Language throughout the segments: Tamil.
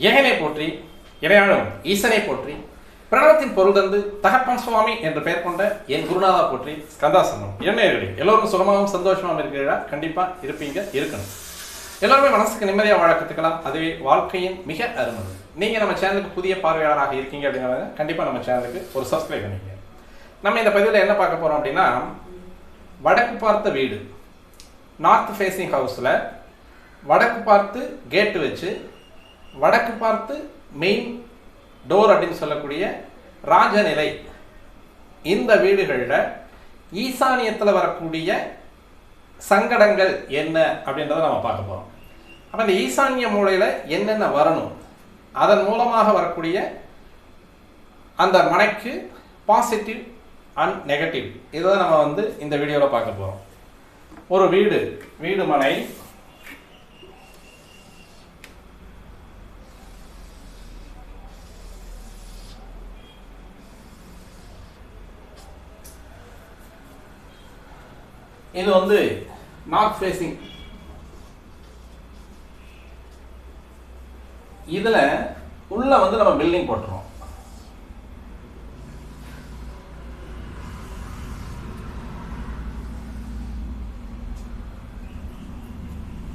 இறைவனை போற்றி இறையாளும் ஈசனை போற்றி பிரணவத்தின் பொருள் தந்து தகப்பன் சுவாமி என்று பெயர் கொண்ட என் குருநாதா போற்றி ஸ்கந்தாசனம். என்ன எல்லோரும் சுகமாகவும் சந்தோஷமாகவும் இருக்கிறீர்களா? கண்டிப்பாக இருப்பீங்க, இருக்கணும். எல்லோருமே மனசுக்கு நிம்மதியாக வாழ கற்றுக்கலாம். அதுவே வாழ்க்கையின் மிக அருமை. நீங்கள் நம்ம சேனலுக்கு புதிய பார்வையாளராக இருக்கீங்க அப்படிங்கிறத கண்டிப்பாக நம்ம சேனலுக்கு ஒரு சப்ஸ்கிரைப் பண்ணிங்க. நம்ம இந்த பதிவில் என்ன பார்க்க போகிறோம் அப்படின்னா, வடக்கு பார்த்த வீடு, நார்த் ஃபேஸிங் ஹவுஸில் வடக்கு பார்த்து கேட்டு வச்சு வடக்கு பார்த்து மெயின் டோர் அப்படின்னு சொல்லக்கூடிய ராஜநிலை இந்த வீடுகளில் ஈசானியத்தில் வரக்கூடிய சங்கடங்கள் என்ன அப்படின்றத நம்ம பார்க்க போகிறோம். அப்போ இந்த ஈசானிய மூலையில் என்னென்ன வரணும், அதன் மூலமாக வரக்கூடிய அந்த மனைக்கு பாசிட்டிவ் அண்ட் நெகட்டிவ், இதை நம்ம இந்த வீடியோவில் பார்க்க போகிறோம். ஒரு வீடு மனை இது நார்த் ஃபேஸிங். இதுல உள்ள நம்ம பில்டிங் போட்டுறோம்.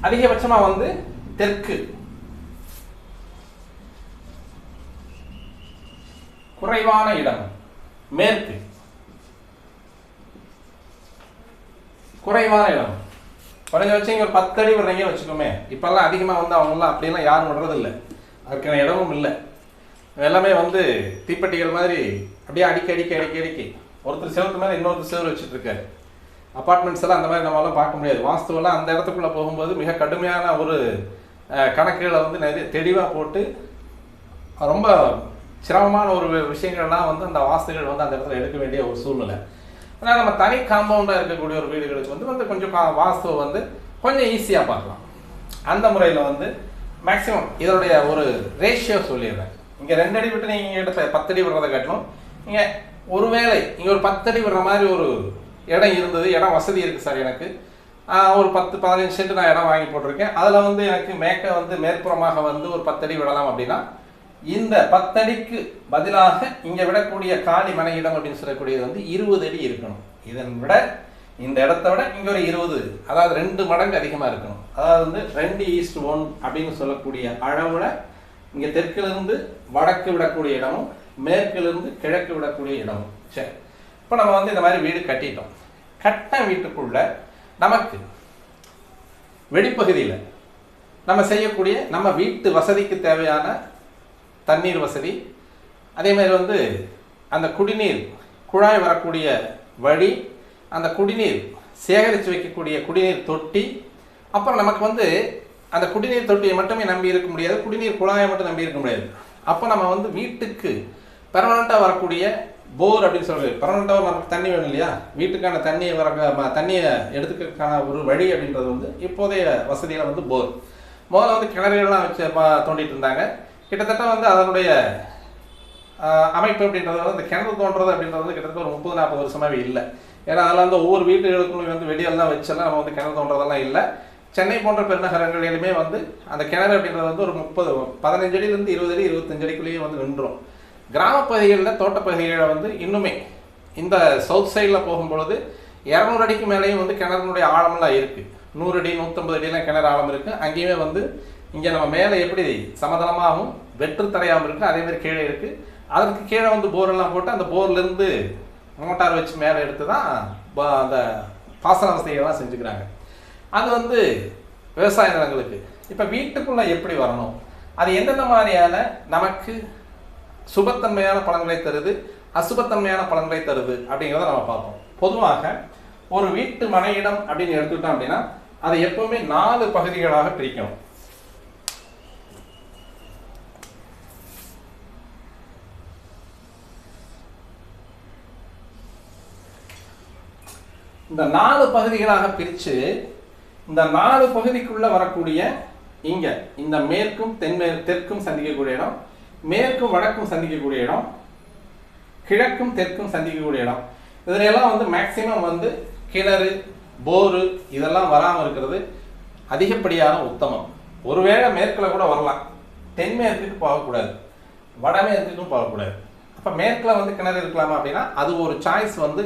அதிகபட்சமா தெற்கு, குறைவான இடம் மேற்கு, குறைவான இடம் குறைஞ்ச வச்சு இங்கே ஒரு 10 அடி விடுறீங்கன்னு வச்சுக்கோமே. இப்போல்லாம் அதிகமாக அவங்களாம் அப்படிலாம் யாரும் விடுறதில்லை, அதுக்கான இடமும் இல்லை. எல்லாமே தீப்பெட்டிகள் மாதிரி அப்படியே அடிக்கி ஒருத்தர் செவத்து மேலே இன்னொருத்தர் செவரு வச்சுட்டு இருக்காரு. அப்பார்ட்மெண்ட்ஸ் எல்லாம் அந்த மாதிரி நம்மளால பார்க்க முடியாது. வாஸ்துவெல்லாம் அந்த இடத்துக்குள்ளே போகும்போது மிக கடுமையான ஒரு கணக்குகளை நிறைய தெளிவாக போட்டு ரொம்ப சிரமமான ஒரு விஷயங்கள்லாம் அந்த வாஸ்துகள் அந்த இடத்துல எடுக்க வேண்டிய ஒரு சூழ்நிலை. ஆனால் நம்ம தனி காம்பவுண்டாக இருக்கக்கூடிய ஒரு வீடுகளுக்கு கொஞ்சம் வாஸ்துவை கொஞ்சம் ஈஸியாக பார்க்கலாம். அந்த முறையில் மேக்ஸிமம் இதனுடைய ஒரு ரேஷியோ சொல்லிடுறேன். இங்கே 2 அடி விட்டு நீங்கள் எடுத்த 10 அடி விடுறதை காட்டணும். நீங்கள் ஒருவேளை இங்கே ஒரு 10 அடி விடுற மாதிரி ஒரு இடம் இருந்தது, இடம் வசதி இருக்குது சார், எனக்கு ஒரு 10-15 சென்ட் நான் இடம் வாங்கி போட்டிருக்கேன், அதில் எனக்கு மேற்புறமாக ஒரு 10 அடி விடலாம் அப்படின்னா, இந்த 10 அடிக்கு பதிலாக இங்கே விடக்கூடிய காலி மனை இடம் அப்படின்னு சொல்லக்கூடியது 20 அடி இருக்கணும். இதன் விட இந்த இடத்த விட இங்கே ஒரு 20, அதாவது 2 மடங்கு அதிகமாக இருக்கணும். அதாவது 2:1 அப்படின்னு சொல்லக்கூடிய அளவில் இங்கே தெற்கிலிருந்து வடக்கு விடக்கூடிய இடமும் மேற்கிலிருந்து கிழக்கு விடக்கூடிய இடமும். சரி, இப்போ நம்ம இந்த மாதிரி வீடு கட்டிட்டோம். கட்ட வீட்டுக்குள்ள நமக்கு வெளிப்பகுதியில் நம்ம செய்யக்கூடிய நம்ம வீட்டு வசதிக்கு தேவையான தண்ணீர் வசதி, அதே மாதிரி அந்த குடிநீர் குழாய் வரக்கூடிய வழி, அந்த குடிநீர் சேகரித்து வைக்கக்கூடிய குடிநீர் தொட்டி, அப்புறம் நமக்கு அந்த குடிநீர் தொட்டியை மட்டுமே நம்பி இருக்க முடியாது, குடிநீர் குழாயை மட்டும் நம்பி இருக்க முடியாது. அப்போ நம்ம வீட்டுக்கு பெர்மனண்ட்டாக வரக்கூடிய போர் அப்படின்னு சொல்லி, பெர்மனண்ட்டாக நமக்கு தண்ணி வேணும் இல்லையா, வீட்டுக்கான தண்ணியை எடுத்துக்கிறதுக்கான ஒரு வழி அப்படின்றது இப்போதைய வசதியில் போர். முதல்ல கிணறுகள்லாம் வச்சு தோண்டிட்டு இருந்தாங்க. கிட்டத்தட்ட அதனுடைய அமைப்பு அப்படின்றது இந்த கிணறு தோன்றது அப்படின்றது கிட்டத்தட்ட ஒரு 30-40 வருஷமாகவே இல்லை. ஏன்னா அதெல்லாம் ஒவ்வொரு வீட்டுகளுக்கும் வெடியெல்லாம் வச்செல்லாம் நம்ம கிணறு தோன்றதெல்லாம் இல்லை. சென்னை போன்ற பெருநகரங்களிலுமே அந்த கிணறு அப்படின்றது ஒரு 15 அடியிலேருந்து 20 அடி 25 அடிக்குள்ளேயே நின்றோம். கிராமப்பகுதிகளில் தோட்டப்பகுதிகளில் இன்னுமே இந்த சவுத் சைடில் போகும்பொழுது 200 அடிக்கு மேலேயும் கிணறுனுடைய ஆழமெல்லாம் இருக்குது. 100 அடி 150 அடியெல்லாம் கிணறு ஆழம் இருக்குது. அங்கேயுமே இங்கே நம்ம மேலே எப்படி சமதளமாகவும் வெற்று தரையாகவும் இருக்குது, அதேமாதிரி கீழே இருக்குது. அதற்கு கீழே போரெல்லாம் போட்டு அந்த போர்லேருந்து மோட்டார் வச்சு மேலே எடுத்து தான் அந்த பாசன வசதிகள்லாம் செஞ்சுக்கிறாங்க. அது விவசாய நிலங்களுக்கு. இப்போ வீட்டுக்குள்ளே எப்படி வரணும், அது எந்தெந்த மாதிரியான நமக்கு சுபத்தன்மையான பலன்களை தருது, அசுபத்தன்மையான பலன்களை தருது அப்படிங்கிறத நம்ம பார்ப்போம். பொதுவாக ஒரு வீட்டு மனையிடம் அப்படின்னு எடுத்துக்கிட்டோம் அப்படின்னா அதை எப்பவுமே 4 பகுதிகளாக பிரிக்கணும். இந்த 4 பகுதிகளாக பிரித்து இந்த 4 பகுதிக்குள்ள வரக்கூடிய இங்க இந்த மேற்கும் தெற்கும் சந்திக்கக்கூடிய இடம், மேற்கும் வடக்கும் சந்திக்கக்கூடிய இடம், கிழக்கும் தெற்கும் சந்திக்கக்கூடிய இடம், இதெல்லாம் மேக்சிமம் கிணறு போரு இதெல்லாம் வராமல் இருக்கிறது அதிகப்படியான உத்தமம். ஒருவேளை மேற்கில் கூட வரலாம், தென்மேற்குக்கு போகக்கூடாது, வடமேற்குக்கும் போகக்கூடாது. அப்போ மேற்கில் வந்து கிணறு இருக்கலாமா அப்படின்னா அது ஒரு சாய்ஸ் வந்து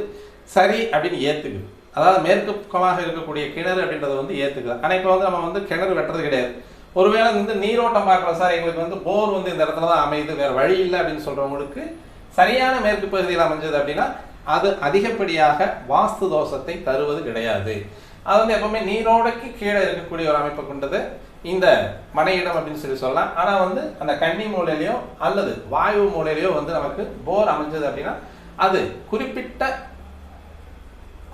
சரி அப்படின்னு ஏற்றுக்குது. அதாவது மேற்கு பக்கமாக இருக்கக்கூடிய கிணறு அப்படின்றது வந்து ஏற்றுக்குது. ஆனால் இப்போ வந்து நம்ம வந்து கிணறு வெட்டுறது கிடையாது. ஒருவேளை வந்து நீரோட்டம் பார்க்கலாம் சார், எங்களுக்கு வந்து போர் வந்து இந்த இடத்துல தான் அமையுது, வேறு வழி இல்லை அப்படின்னு சொல்கிறவங்களுக்கு சரியான மேற்கு பகுதியில் அமைஞ்சது அப்படின்னா அது அதிகப்படியாக வாஸ்து தோஷத்தை தருவது கிடையாது. அது வந்து எப்பவுமே நீரோடைக்கு கீழே இருக்கக்கூடிய ஒரு அமைப்பை கொண்டது இந்த மனையிடம் அப்படின்னு சொல்லலாம். ஆனால் வந்து அந்த கன்னி மூலையிலையோ அல்லது வாயு மூலையிலையோ வந்து நமக்கு போர் அமைஞ்சது அப்படின்னா அது குறிப்பிட்ட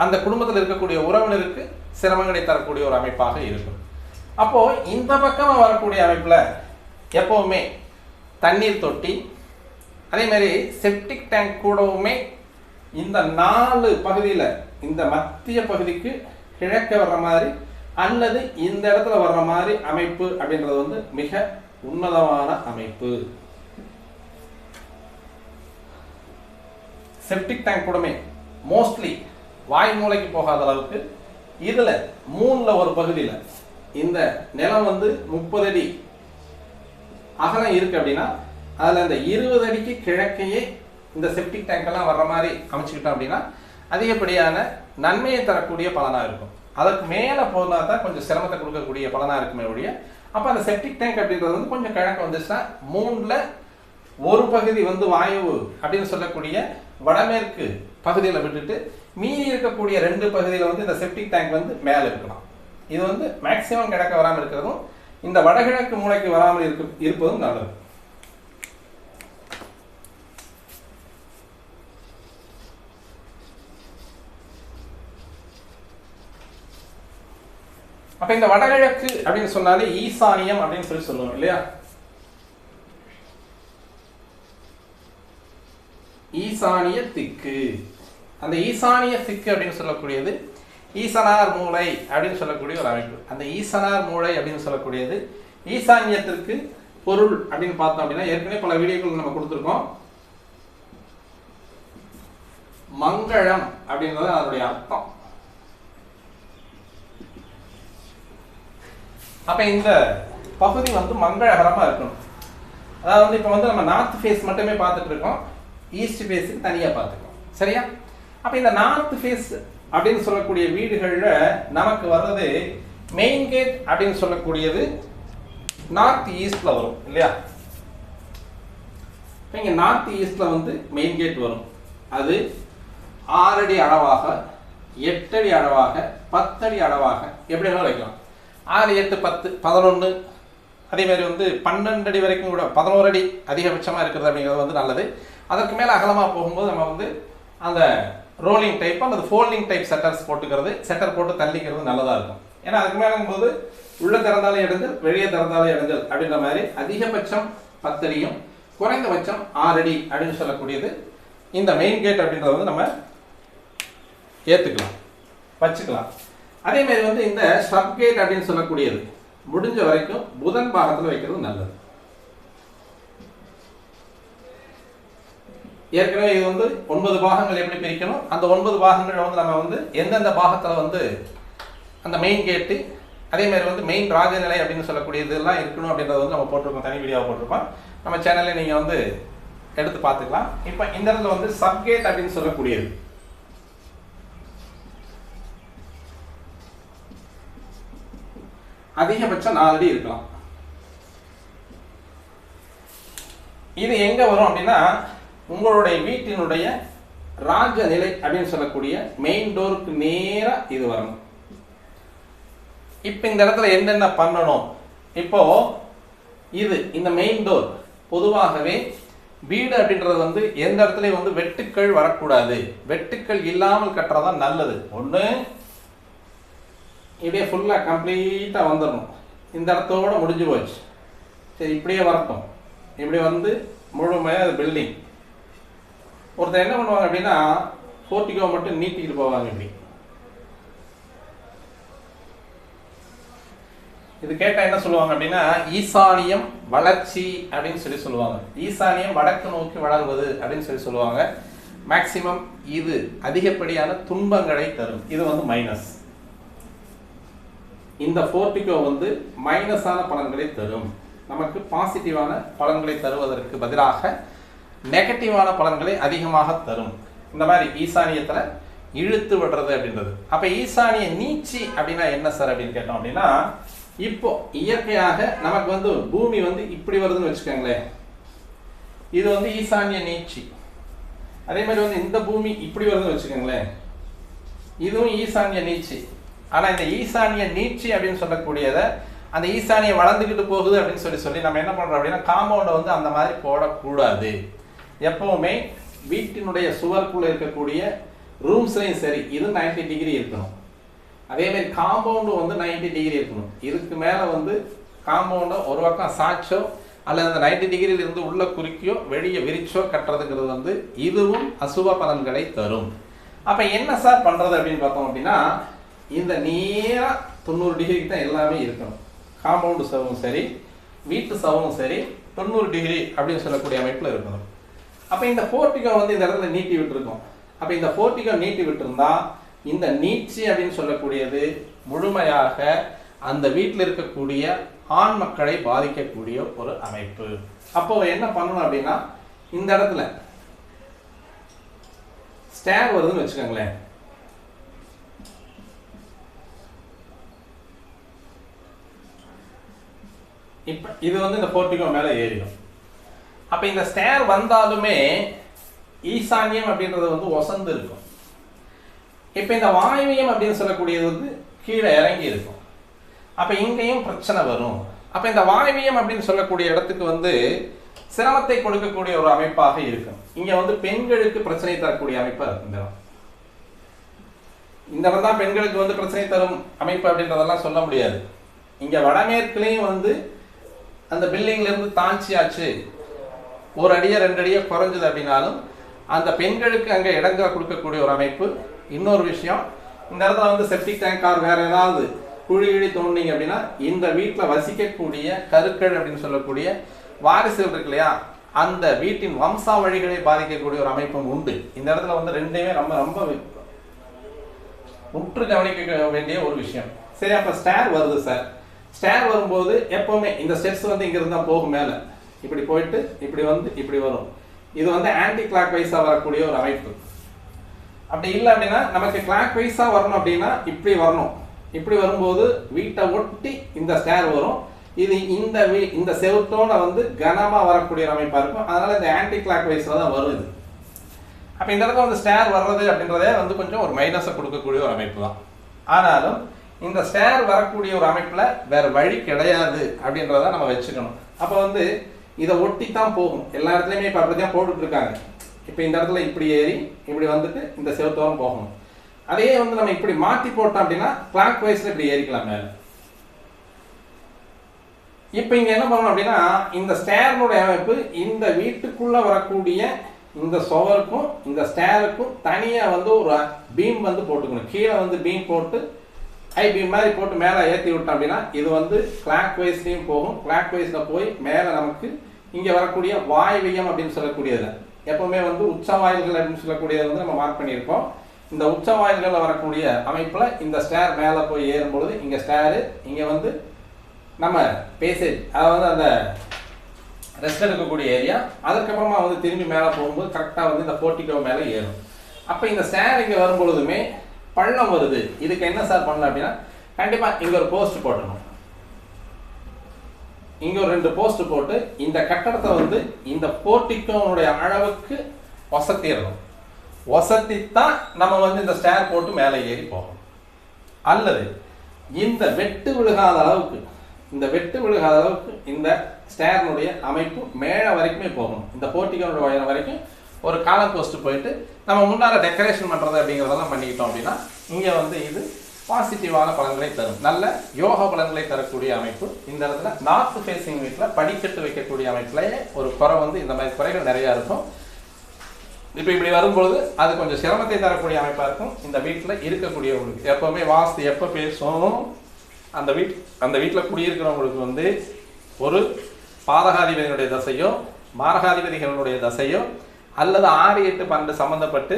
அந்த குடும்பத்தில் இருக்கக்கூடிய உறவினருக்கு சிரமங்களை தரக்கூடிய ஒரு அமைப்பாக இருக்கும். அப்போ இந்த பக்கம் வரக்கூடிய அமைப்பில் எப்பவுமே தண்ணீர் தொட்டி, அதே மாதிரி செப்டிக் டேங்க் கூடவுமே இந்த 4 பகுதியில் இந்த மத்திய பகுதிக்கு கிழக்க வர்ற மாதிரி அல்லது இந்த இடத்துல வர்ற மாதிரி அமைப்பு அப்படின்றது வந்து மிக உன்னதமான அமைப்பு. செப்டிக் டேங்க் கூடமே மோஸ்ட்லி வாய் மூலைக்கு போகாத அளவுக்கு இதுல 3ல ஒரு பகுதியில் இந்த நிலம் வந்து 30 அடி அகலம் இருக்கு அப்படின்னா அதுல அந்த 20 அடிக்கு கிழக்கையே இந்த செப்டிக் டேங்க் எல்லாம் வர்ற மாதிரி அமைச்சுக்கிட்டோம் அப்படின்னா அதிகப்படியான நன்மையை தரக்கூடிய பலனா இருக்கும். அதுக்கு மேலே போனா தான் கொஞ்சம் சிரமத்தை கொடுக்கக்கூடிய பலனா இருக்குமே ஒழிய, அப்போ அந்த செப்டிக் டேங்க் அப்படின்றது வந்து கொஞ்சம் கிழக்கு வந்துச்சுன்னா 3ல ஒரு பகுதி வந்து வாயு அப்படின்னு சொல்லக்கூடிய வடமேற்கு பகுதியில் விட்டுட்டு மீறி இருக்கக்கூடிய 2 பகுதியில் வந்து இந்த செப்டிக் டேங்க் வந்து மேலே இருக்கலாம். இது வந்து மேக்சிமம் கிழக்க வராமல் இருக்கிறதும் இந்த வடகிழக்கு மூலைக்கு வராமல் இருப்பதும் நல்லது. அப்ப இந்த வடகிழக்கு அப்படின்னு சொன்னாலே ஈசானியம் அப்படின்னு சொல்லுவோம் இல்லையா? ஈசானிய திக்கு. அந்த ஈசானிய திக்கு அப்படின்னு சொல்லக்கூடியது ஈசனார் மூளை அப்படின்னு சொல்லக்கூடிய ஒரு அமைப்பு. அந்த ஈசனார் மூளை அப்படின்னு சொல்லக்கூடியது ஈசானியத்திற்கு பொருள் அப்படின்னு பார்த்தோம் அப்படின்னா ஏற்கனவே பல வீடியோக்கள் நம்ம கொடுத்துருக்கோம். மங்களம் அப்படின்றது அதனுடைய அர்த்தம். அப்ப இந்த பகுதி வந்து மங்களகரமா இருக்கணும். அதாவது வந்து இப்ப வந்து நம்ம நார்த் ஃபேஸ் மட்டுமே பார்த்துட்டு இருக்கோம், ஈஸ்ட் ஃபேஸுக்கு தனியா பார்த்துக்கோம், சரியா? அப்ப இந்த நார்த் ஃபேஸ் அப்படின்னு சொல்லக்கூடிய வீடுகள்ல நமக்கு வர்றது மெயின் கேட் அப்படின்னு சொல்லக்கூடியது நார்த் ஈஸ்ட்ல வரும் இல்லையா? இங்க நார்த் ஈஸ்ட்ல வந்து மெயின் கேட் வரும். அது 6 அடி அளவாக, 8 அடி அளவாக, 10 அடி அளவாக எப்படி வேணாலும் வைக்கலாம். 6, 8, 10, 11, அதே மாதிரி வந்து 12 அடி வரைக்கும் கூட 11 அடி அதிகபட்சமாக இருக்கிறது அப்படிங்கிறது வந்து நல்லது. அதற்கு மேலே அகலமாக போகும்போது நம்ம வந்து அந்த ரோலிங் டைப் அல்லது ஃபோல்டிங் டைப் செட்டர் போட்டு தள்ளிக்கிறது நல்லதாக இருக்கும். ஏன்னா அதுக்கு மேலேங்கும்போது உள்ள திறந்தாலே இடைஞ்சல், வெளியே திறந்தாலே இடைஞ்சல் அப்படின்ற மாதிரி அதிகபட்சம் 10 அடியும் குறைந்தபட்சம் 6 அடி அப்படின்னு சொல்லக்கூடியது இந்த மெயின் கேட் அப்படின்றத வந்து நம்ம ஏற்றுக்கலாம், வச்சுக்கலாம். அதே மாதிரி வந்து இந்த சப் கேட் அப்படின்னு சொல்லக்கூடியது முடிஞ்ச வரைக்கும் புதன் பாகத்தில் வைக்கிறது நல்லது. ஏற்கனவே இது வந்து 9 பாகங்கள் எப்படி பிரிக்கணும், அந்த 9 பாகங்கள் வந்து நம்ம வந்து எந்தெந்த பாகத்தில் வந்து அந்த மெயின் கேட்டு, அதே மாதிரி வந்து மெயின் ராஜநிலை அப்படின்னு சொல்லக்கூடியது எல்லாம் இருக்கணும் அப்படின்றத வந்து நம்ம போட்டிருக்கோம், தனி வீடியோவை போட்டிருக்கோம். நம்ம சேனலில் நீங்கள் வந்து எடுத்து பார்த்துக்கலாம். இப்போ இந்த இடத்துல வந்து சப் கேட் அப்படின்னு சொல்லக்கூடியது அதிகபட்சம் 4 அடி இருக்கலாம். இது எங்க வரும் அப்படின்னா உங்களுடைய வீட்டினுடைய ராஜநிலை அப்படின்னு சொல்லக்கூடிய மெயின் டோருக்கு நேரா இது வரணும். இப்ப இந்த இடத்துல என்னென்ன பண்ணணும், இப்போ இது இந்த மெயின் டோர் பொதுவாகவே வீடு அப்படின்றது வந்து எந்த இடத்துலயும் வந்து வெட்டுக்கள் வரக்கூடாது, வெட்டுக்கள் இல்லாமல் கட்டுறதான் நல்லது. ஒண்ணு இப்படியே ஃபுல்லாக கம்ப்ளீட்டாக வந்துடணும், இந்த இடத்தோட முடிஞ்சு போச்சு, சரி இப்படியே வரட்டும், இப்படி வந்து முழுமையாக அது பில்டிங். ஒருத்தர் என்ன பண்ணுவாங்க அப்படின்னா போர்ட்டிகோ மட்டும் நீட்டிக்கிட்டு போவாங்க. இப்படி இது கேட்டால் என்ன சொல்லுவாங்க அப்படின்னா ஈசானியம் வளர்ச்சி அப்படின்னு சொல்லுவாங்க. ஈசானியம் வடக்கு நோக்கி வளர்வது அப்படின்னு சொல்லுவாங்க. மேக்சிமம் இது அதிகப்படியான துன்பங்களை தரும். இது வந்து மைனஸ். இந்த போர்ட்டிகோ வந்து மைனஸான பலன்களை தரும். நமக்கு பாசிட்டிவான பலன்களை தருவதற்கு பதிலாக நெகட்டிவான பலன்களை அதிகமாக தரும். இந்த மாதிரி ஈசானியத்தில் இழுத்து விடுறது அப்படின்றது. அப்போ ஈசானிய நீச்சி அப்படின்னா என்ன சார் அப்படின்னு கேட்டோம் அப்படின்னா, இப்போ இயற்கையாக நமக்கு வந்து பூமி வந்து இப்படி வருதுன்னு வச்சுக்கோங்களேன், இது வந்து ஈசானிய நீச்சி. அதே மாதிரி வந்து இந்த பூமி இப்படி வருதுன்னு வச்சுக்கோங்களேன், இதுவும் ஈசானிய நீச்சி. ஆனால் இந்த ஈசானிய நீச்சி அப்படின்னு சொல்லக்கூடியதை அந்த ஈசானிய வளர்ந்துக்கிட்டு போகுது அப்படின்னு சொல்லி நம்ம என்ன பண்ணுறோம் அப்படின்னா, காம்பவுண்டை வந்து அந்த மாதிரி போடக்கூடாது. எப்பவுமே வீட்டினுடைய சுவருக்குள்ளே இருக்கக்கூடிய ரூம்ஸ்லையும் சரி, இது 90 டிகிரி இருக்கணும். அதே மாதிரி காம்பவுண்டு வந்து 90 டிகிரி இருக்கணும். இதுக்கு மேலே வந்து காம்பவுண்டை ஒரு பக்கம் சாய்ச்சோ அல்லது அந்த 90 டிகிரியில இருந்து உள்ள குறுக்கியோ வெளியே விரிச்சோ கட்டுறதுங்கிறது வந்து இதுவும் அசுப பலன்களை தரும். அப்போ என்ன சார் பண்ணுறது அப்படின்னு பார்த்தோம் அப்படின்னா, இந்த நேராக 90 டிகிரிக்கு தான் எல்லாமே இருக்கணும். காம்பவுண்டு சவும் சரி, வீட்டு சவும் சரி 90 டிகிரி அப்படின்னு சொல்லக்கூடிய அமைப்பில் இருக்கணும். அப்போ இந்த போர்ட்டிகோ வந்து இந்த இடத்துல நீட்டி விட்டுருக்கோம். அப்போ இந்த போர்ட்டிகோ நீட்டி விட்டுருந்தா இந்த நீட்சி அப்படின்னு சொல்லக்கூடியது முழுமையாக அந்த வீட்டில் இருக்கக்கூடிய ஆண் மக்களை பாதிக்கக்கூடிய ஒரு அமைப்பு. அப்போ என்ன பண்ணணும் அப்படின்னா, இந்த இடத்துல ஸ்டேர் வருதுன்னு வச்சுக்கோங்களேன், இப்போ இது வந்து இந்த போர்ட்டிகோ மேலே ஏறிடும். அப்போ இந்த ஸ்டேர் வந்தாலுமே ஈசானியம் அப்படின்றது வந்து ஒசந்து இருக்கும். இப்போ இந்த வாயுவியம் அப்படின்னு சொல்லக்கூடியது வந்து கீழே இறங்கி இருக்கும். அப்போ இங்கேயும் பிரச்சனை வரும். அப்போ இந்த வாயுவியம் அப்படின்னு சொல்லக்கூடிய இடத்துக்கு வந்து சிரமத்தை கொடுக்கக்கூடிய ஒரு அமைப்பாக இருக்கும். இங்கே வந்து பெண்களுக்கு பிரச்சனை தரக்கூடிய அமைப்பாக இருக்கும். இந்த இடம் தான் பெண்களுக்கு வந்து பிரச்சனை தரும் அமைப்பு அப்படின்றதெல்லாம் சொல்ல முடியாது. இங்கே வடமேற்குலையும் வந்து அந்த பில்டிங்லேருந்து தாழ்ச்சியாச்சு, ஒரு அடியை 2 அடியை குறைஞ்சது அப்படின்னாலும் அந்த பெண்களுக்கு அங்கே இடங்களை கொடுக்கக்கூடிய ஒரு அமைப்பு. இன்னொரு விஷயம், இந்த இடத்துல வந்து செப்டிக் டேங்கார் வேற ஏதாவது குழி தோண்டிங்க அப்படின்னா இந்த வீட்டில் வசிக்கக்கூடிய கருக்கள் அப்படின்னு சொல்லக்கூடிய வாரிசுகள் இருக்கு இல்லையா, அந்த வீட்டின் வம்சாவழிகளை பாதிக்கக்கூடிய ஒரு அமைப்பும் உண்டு. இந்த இடத்துல வந்து ரெண்டையுமே ரொம்ப உற்று கவனிக்க வேண்டிய ஒரு விஷயம். சரி, அப்போ ஸ்டேர் வருது சார். ஸ்டேர் வரும்போது எப்பவுமே இந்த ஸ்டெப்ஸ் வந்து இங்க இருந்தா போகும், மேலே இப்படி போயிட்டு இப்படி வந்து இப்படி வரும். இது வந்து ஆன்டி கிளாக் வைஸா வரக்கூடிய ஒரு அமைப்பு. அப்படி இல்லை அப்படின்னா நமக்கு கிளாக் வைஸா வரணும் அப்படின்னா இப்படி வரணும். இப்படி வரும்போது வீட்டை ஒட்டி இந்த ஸ்டேர் வரும். இது இந்த செவுட்டோட வந்து கனமா வரக்கூடிய ஒரு அமைப்பா இருக்கும். அதனால இந்த ஆன்டி கிளாக் வைஸ்ல தான் வரும் இது. அப்ப இந்த இடத்துல வந்து ஸ்டேர் வர்றது அப்படின்றதே வந்து கொஞ்சம் ஒரு மைனஸை கொடுக்கக்கூடிய ஒரு அமைப்பு தான். ஆனாலும் இந்த ஸ்டேர் வரக்கூடிய ஒரு அமைப்புல வேற வழி கிடையாது அப்படின்றத நம்ம வச்சுக்கணும். அப்ப வந்து இதை ஒட்டி தான் போகும். எல்லா இடத்துலையுமே இப்போ அப்படிதான் போட்டுட்டு இருக்காங்க. இப்போ இந்த இடத்துல இப்படி ஏறி இப்படி வந்துட்டு இந்த செவத்தோரம் போகணும். அதே வந்து நம்ம இப்படி மாற்றி போட்டோம் அப்படின்னா கிளாக் வைஸ்ல இப்படி ஏறிக்கலாம் மேலே. இப்போ இங்க என்ன பண்ணணும் அப்படின்னா, இந்த ஸ்டேர்னுடைய அமைப்பு இந்த வீட்டுக்குள்ள வரக்கூடிய இந்த சுவருக்கும் இந்த ஸ்டேருக்கும் தனியா வந்து ஒரு பீம் வந்து போட்டுக்கணும். கீழே வந்து பீம் போட்டு ஹை பீம் மாதிரி போட்டு மேலே ஏற்றி விட்டோம் அப்படின்னா இது வந்து கிளாக் வைஸ்லையும் போகும். கிளாக் வைஸ்ல போய் மேலே நமக்கு இங்கே வரக்கூடிய வாயுவியம் அப்படின்னு சொல்லக்கூடியது எப்பவுமே வந்து உச்சவாயில்கள் அப்படின்னு சொல்லக்கூடியது வந்து நம்ம மார்க் பண்ணியிருக்கோம். இந்த உச்சவாயில்களில் வரக்கூடிய அமைப்பில் இந்த ஸ்டேர் மேலே போய் ஏறும்பொழுது இங்கே ஸ்டேரு, இங்கே வந்து நம்ம பேசேஜ், அதாவது அந்த ரெஸ்ட் எடுக்கக்கூடிய ஏரியா, அதுக்கப்புறமா வந்து திரும்பி மேலே போகும்போது கரெக்டாக வந்து இந்த போர்ட்டிகோ மேலே ஏறும். அப்போ இந்த ஸ்டேர் இங்கே வரும்பொழுதுமே பள்ளம் வருது. இதுக்கு என்ன சார் பண்ணலாம் அப்படின்னா, கண்டிப்பாக இங்கே ஒரு போஸ்ட் போட்டணும். இங்கே ஒரு 2 போஸ்ட் போட்டு இந்த கட்டடத்தை வந்து இந்த போர்ட்டிகோனுடைய அளவுக்கு வசத்திடணும். வசத்தித்தான் நம்ம வந்து இந்த ஸ்டேர் போட்டு மேலே ஏறி போகணும். அல்லது இந்த வெட்டு விழுகாத அளவுக்கு இந்த ஸ்டேர்னுடைய அமைப்பு மேலே வரைக்குமே போகணும். இந்த போர்ட்டிகோனுடைய உயரம் வரைக்கும் ஒரு காலம் போஸ்ட் போயிட்டு நம்ம முன்னால் டெக்கரேஷன் பண்ணுறது அப்படிங்கிறதெல்லாம் பண்ணிக்கிட்டோம் அப்படின்னா இங்கே வந்து இது பாசிட்டிவான பலன்களை தரும். நல்ல யோகா பலன்களை தரக்கூடிய அமைப்பு. இந்த இடத்துல நார்த் ஃபேஸிங் வீட்டில் படிக்கட்டு வைக்கக்கூடிய அமைப்புலேயே ஒரு குறை வந்து இந்த மாதிரி குறைகள் நிறையா இருக்கும். இப்போ இப்படி வரும்பொழுது அது கொஞ்சம் சிரமத்தை தரக்கூடிய அமைப்பாக இருக்கும். இந்த வீட்டில் இருக்கக்கூடியவங்களுக்கு எப்போவுமே வாஸ்து எப்போ பேசும், அந்த வீட்டில் குடியிருக்கிறவங்களுக்கு வந்து ஒரு பாதகாதிபதியினுடைய தசையோ மாரகாதிபதிகளுடைய தசையோ அல்லது 6, 8, 12 சம்மந்தப்பட்டு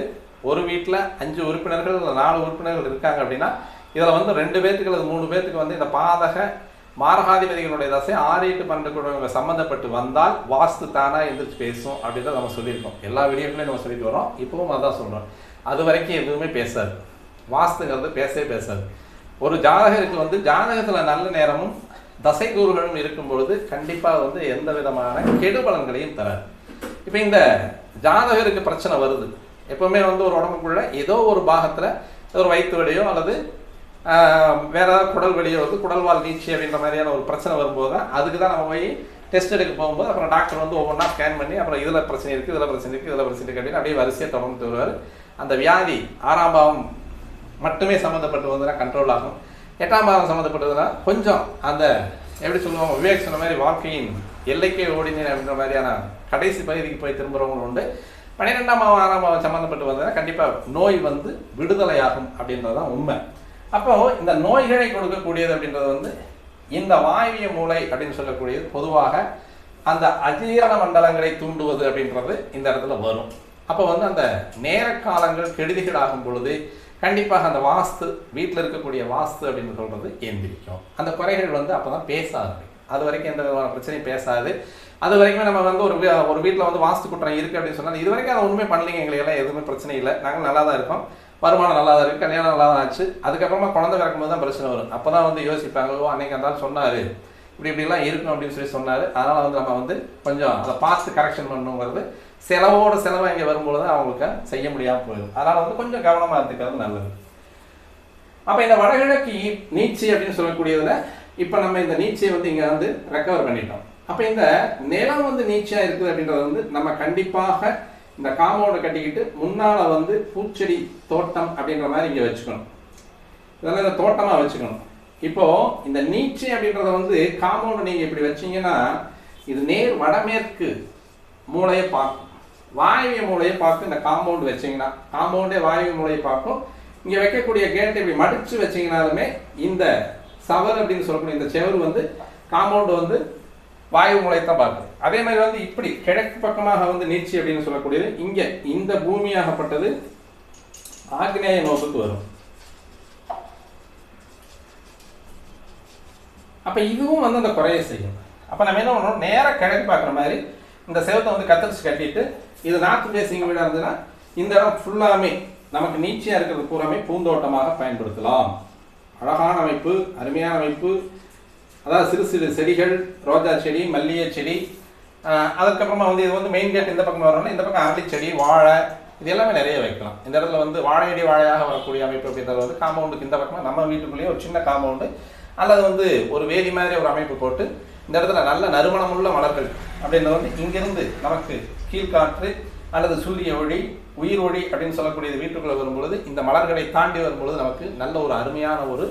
ஒரு வீட்டில் 5 உறுப்பினர்கள் இல்லை 4 உறுப்பினர்கள் இருக்காங்க அப்படின்னா இதில் வந்து 2 பேர்த்துக்கு அல்லது 3 பேர்த்துக்கு வந்து இந்த பாதக மாரகாதிபதிகளுடைய தசை 6, 8, 12 குடும்பங்கள் சம்மந்தப்பட்டு வந்தால் வாஸ்து தானா எந்திரிச்சு பேசும் அப்படின்றத நம்ம சொல்லியிருக்கோம். எல்லா வீடியோக்களையும் நம்ம சொல்லிட்டு வரோம். இப்பவும் அதான் சொல்றோம். அது வரைக்கும் எதுவுமே பேசாது. வாஸ்துங்கிறது பேசவே பேசாது. ஒரு ஜாதகருக்கு வந்து ஜாதகத்துல நல்ல நேரமும் தசை கூறுகளும் இருக்கும் பொழுது கண்டிப்பா வந்து எந்த விதமான கெடுபலன்களையும் தராது. இப்ப இந்த ஜாதகருக்கு பிரச்சனை வருது, எப்பவுமே வந்து ஒரு உடம்புக்குள்ள ஏதோ ஒரு பாகத்துல ஒரு வயிற்று வலியோ அல்லது வேற ஏதாவது குடல் வலியோ வந்து குடல்வால் நீச்சி அப்படின்ற மாதிரியான ஒரு பிரச்சனை வரும்போது தான் அதுக்கு தான் நம்ம போய் டெஸ்ட் எடுக்க போகும்போது அப்புறம் டாக்டர் வந்து ஒவ்வொன்றா ஸ்கேன் பண்ணி அப்புறம் இதில் பிரச்சனை இருக்குது, இதில் பிரச்சனை இருக்குது, இதில் பிரச்சனை இருக்குது அப்படின்னு அப்படியே வரிசையாக தொடர்ந்து வருவார். அந்த வியாதி 6ஆம் பாவம் மட்டுமே சம்மந்தப்பட்டு வந்ததுன்னா கண்ட்ரோல் ஆகும். 8ஆம் பாவம் சம்மந்தப்பட்டதுன்னா கொஞ்சம் அந்த எப்படி சொல்லுவாங்க, விவேக் சொன்ன மாதிரி வாழ்க்கையின் எல்லைக்கே ஓடினேன் அப்படின்ற மாதிரியான கடைசி பகுதிக்கு போய் திரும்புகிறவங்க உண்டு. 12ஆம் பாவம் 6ஆம் பாவம் சம்மந்தப்பட்டு வந்ததுன்னா கண்டிப்பாக நோய் வந்து விடுதலையாகும் அப்படின்றது தான் உண்மை. அப்போ இந்த நோய்களை கொடுக்கக்கூடியது அப்படின்றது வந்து இந்த வாயுவிய மூளை அப்படின்னு சொல்லக்கூடியது பொதுவாக அந்த அஜீரண மண்டலங்களை தூண்டுவது அப்படின்றது இந்த இடத்துல வரும். அப்போ வந்து அந்த நேர காலங்கள் கெடுதிகள் ஆகும் பொழுது கண்டிப்பாக அந்த வாஸ்து வீட்டில் இருக்கக்கூடிய வாஸ்து அப்படின்னு சொல்றது எந்திரிக்கும். அந்த குறைகள் வந்து அப்போதான் பேசாது. அது வரைக்கும் எந்த விதமான பிரச்சனையும் பேசாது. அது வரைக்குமே நம்ம வந்து ஒரு வீட்டில் வந்து வாஸ்து குற்றம் இருக்குது அப்படின்னு சொன்னால் இது வரைக்கும் அதை ஒன்றுமே பண்ணலைங்க, எங்களுக்கு எல்லாம் எதுவுமே பிரச்சனை இல்லை, நாங்கள் நல்லா தான் இருக்கோம், வருமானம் நல்லா தான் இருக்குது, கல்யாணம் நல்லா தான் ஆச்சு. அதுக்கப்புறமா குழந்தை பிறக்கும்போது தான் பிரச்சனை வரும். அப்போ தான் வந்து யோசிப்பாங்க, ஓ அன்னைக்கு இருந்தாலும் சொன்னார் இப்படிலாம் இருக்கும் அப்படின்னு சொல்லி சொன்னார், அதனால் வந்து நம்ம வந்து கொஞ்சம் அதை பார்த்து கரெக்ஷன் பண்ணணுங்கிறது செலவோட செலவாக இங்கே வரும்பொழுது அவங்களுக்கு செய்ய முடியாமல் போயிடும். அதனால் வந்து கொஞ்சம் கவனமாக இருந்துக்கிறது நல்லது. அப்போ இந்த வடகிழக்கு நீட்சி அப்படின்னு சொல்லக்கூடியதில் இப்போ நம்ம இந்த நீட்சியை வந்து இங்கே வந்து ரெக்கவர் பண்ணிட்டோம். அப்போ இந்த நிலம் வந்து நீட்சியாக இருக்குது அப்படின்றது வந்து நம்ம கண்டிப்பாக இந்த காம்பவுண்டை கட்டிக்கிட்டு முன்னால் வந்து பூச்செடி தோட்டம் அப்படின்ற மாதிரி இங்கே வச்சுக்கணும். இதெல்லாம் இந்த தோட்டமாக வச்சுக்கணும். இப்போது இந்த நீட்சி அப்படின்றத வந்து காம்பவுண்டை நீங்கள் இப்படி வச்சிங்கன்னா இது நேர் வடமேற்கு மூளையை பார்க்கும், வாயுவிய மூளையை பார்க்கும். இந்த காம்பவுண்டு வச்சிங்கன்னா காம்பவுண்டே வாயுவிய மூளையை பார்க்கும். இங்கே வைக்கக்கூடிய கேட்டை இப்படி மடித்து வச்சிங்கனாலுமே இந்த சவர் அப்படின்னு சொல்லக்கூடிய இந்த செவரு வந்து காம்பவுண்டு வந்து வாயு மூலையத்தான் பார்க்குது. அதே மாதிரி வந்து இப்படி கிழக்கு பக்கமாக வந்து நீட்சி அப்படின்னு சொல்லக்கூடியது இங்கே இந்த பூமியாகப்பட்டது ஆக்னேய நோக்குக்கு வரும். அப்போ இதுவும் வந்து அந்த குறைய செய்யும். அப்போ நம்ம என்ன பண்ணணும், நேராக கிழக்கு பார்க்குற மாதிரி இந்த செவத்தை வந்து கத்தரிச்சு கட்டிட்டு இது நார்த் ஃபேசிங் வீடாக இருந்ததுன்னா இந்த இடம் ஃபுல்லாமே நமக்கு நீட்சியாக இருக்கிறது பூராமே பூந்தோட்டமாக பயன்படுத்தலாம். அழகான அமைப்பு, அருமையான அமைப்பு. அதாவது சிறு சிறு செடிகள், ரோஜா செடி, மல்லிகை செடி, அதுக்கப்புறமா வந்து இது வந்து மெயின் கேட் இந்த பக்கம் வரணும்னா இந்த பக்கம் அரளி செடி, வாழை, இது எல்லாமே நிறைய வைக்கலாம். இந்த இடத்துல வந்து வாழையடி வாழையாக வரக்கூடிய அமைப்பு அப்படின்றது வந்து காம்பவுண்டுக்கு இந்த பக்கமாக நம்ம வீட்டுக்குள்ளேயே ஒரு சின்ன காம்பவுண்டு அல்லது வந்து ஒரு வேலி மாதிரி ஒரு அமைப்பு போட்டு இந்த இடத்துல நல்ல நறுமணமுள்ள மலர்கள் அப்படின்றது வந்து இங்கிருந்து நமக்கு கீழ்காற்று அல்லது சூரிய ஒளி, உயிர் ஒளி அப்படின்னு சொல்லக்கூடியது வீட்டுக்குள்ளே வரும்பொழுது இந்த மலர்களை தாண்டி வரும்பொழுது நமக்கு நல்ல ஒரு அருமையான ஒரு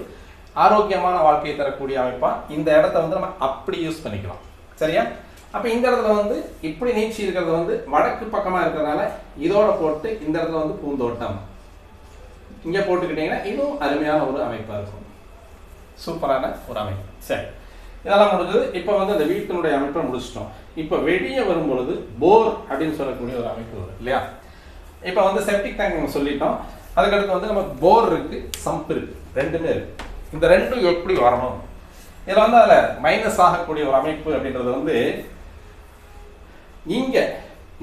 ஆரோக்கியமான வாழ்க்கையை தரக்கூடிய அமைப்பா இந்த இடத்த வந்து நம்ம அப்படி யூஸ் பண்ணிக்கலாம். சரியா? அப்போ இந்த இடத்துல வந்து இப்படி நீட்சி இருக்கிறது வந்து வடக்கு பக்கமாக இருக்கிறதுனால இதோட போட்டு இந்த இடத்துல வந்து பூந்தோட்டம் இங்கே போட்டுக்கிட்டீங்கன்னா இதுவும் அருமையான ஒரு அமைப்பாக இருக்கும். சூப்பரான ஒரு அமைப்பு. சரி, இதெல்லாம் முடிஞ்சது. இப்போ வந்து அந்த வீட்டினுடைய அமைப்பை முடிச்சிட்டோம். இப்போ வெளியே வரும்பொழுது போர் அப்படின்னு சொல்லக்கூடிய ஒரு அமைப்பு வரும் இல்லையா? இப்போ வந்து செப்டிக் டேங்க் நம்ம சொல்லிட்டோம். அதுக்கடுத்து வந்து நமக்கு போர் இருக்கு, சம்ப் இருக்கு, ரெண்டுமே இருக்கு. இந்த ரெண்டும் எப்படி வரணும், இதில் வந்து அதில் மைனஸ் ஆகக்கூடிய ஒரு அமைப்பு அப்படின்றது வந்து இங்கே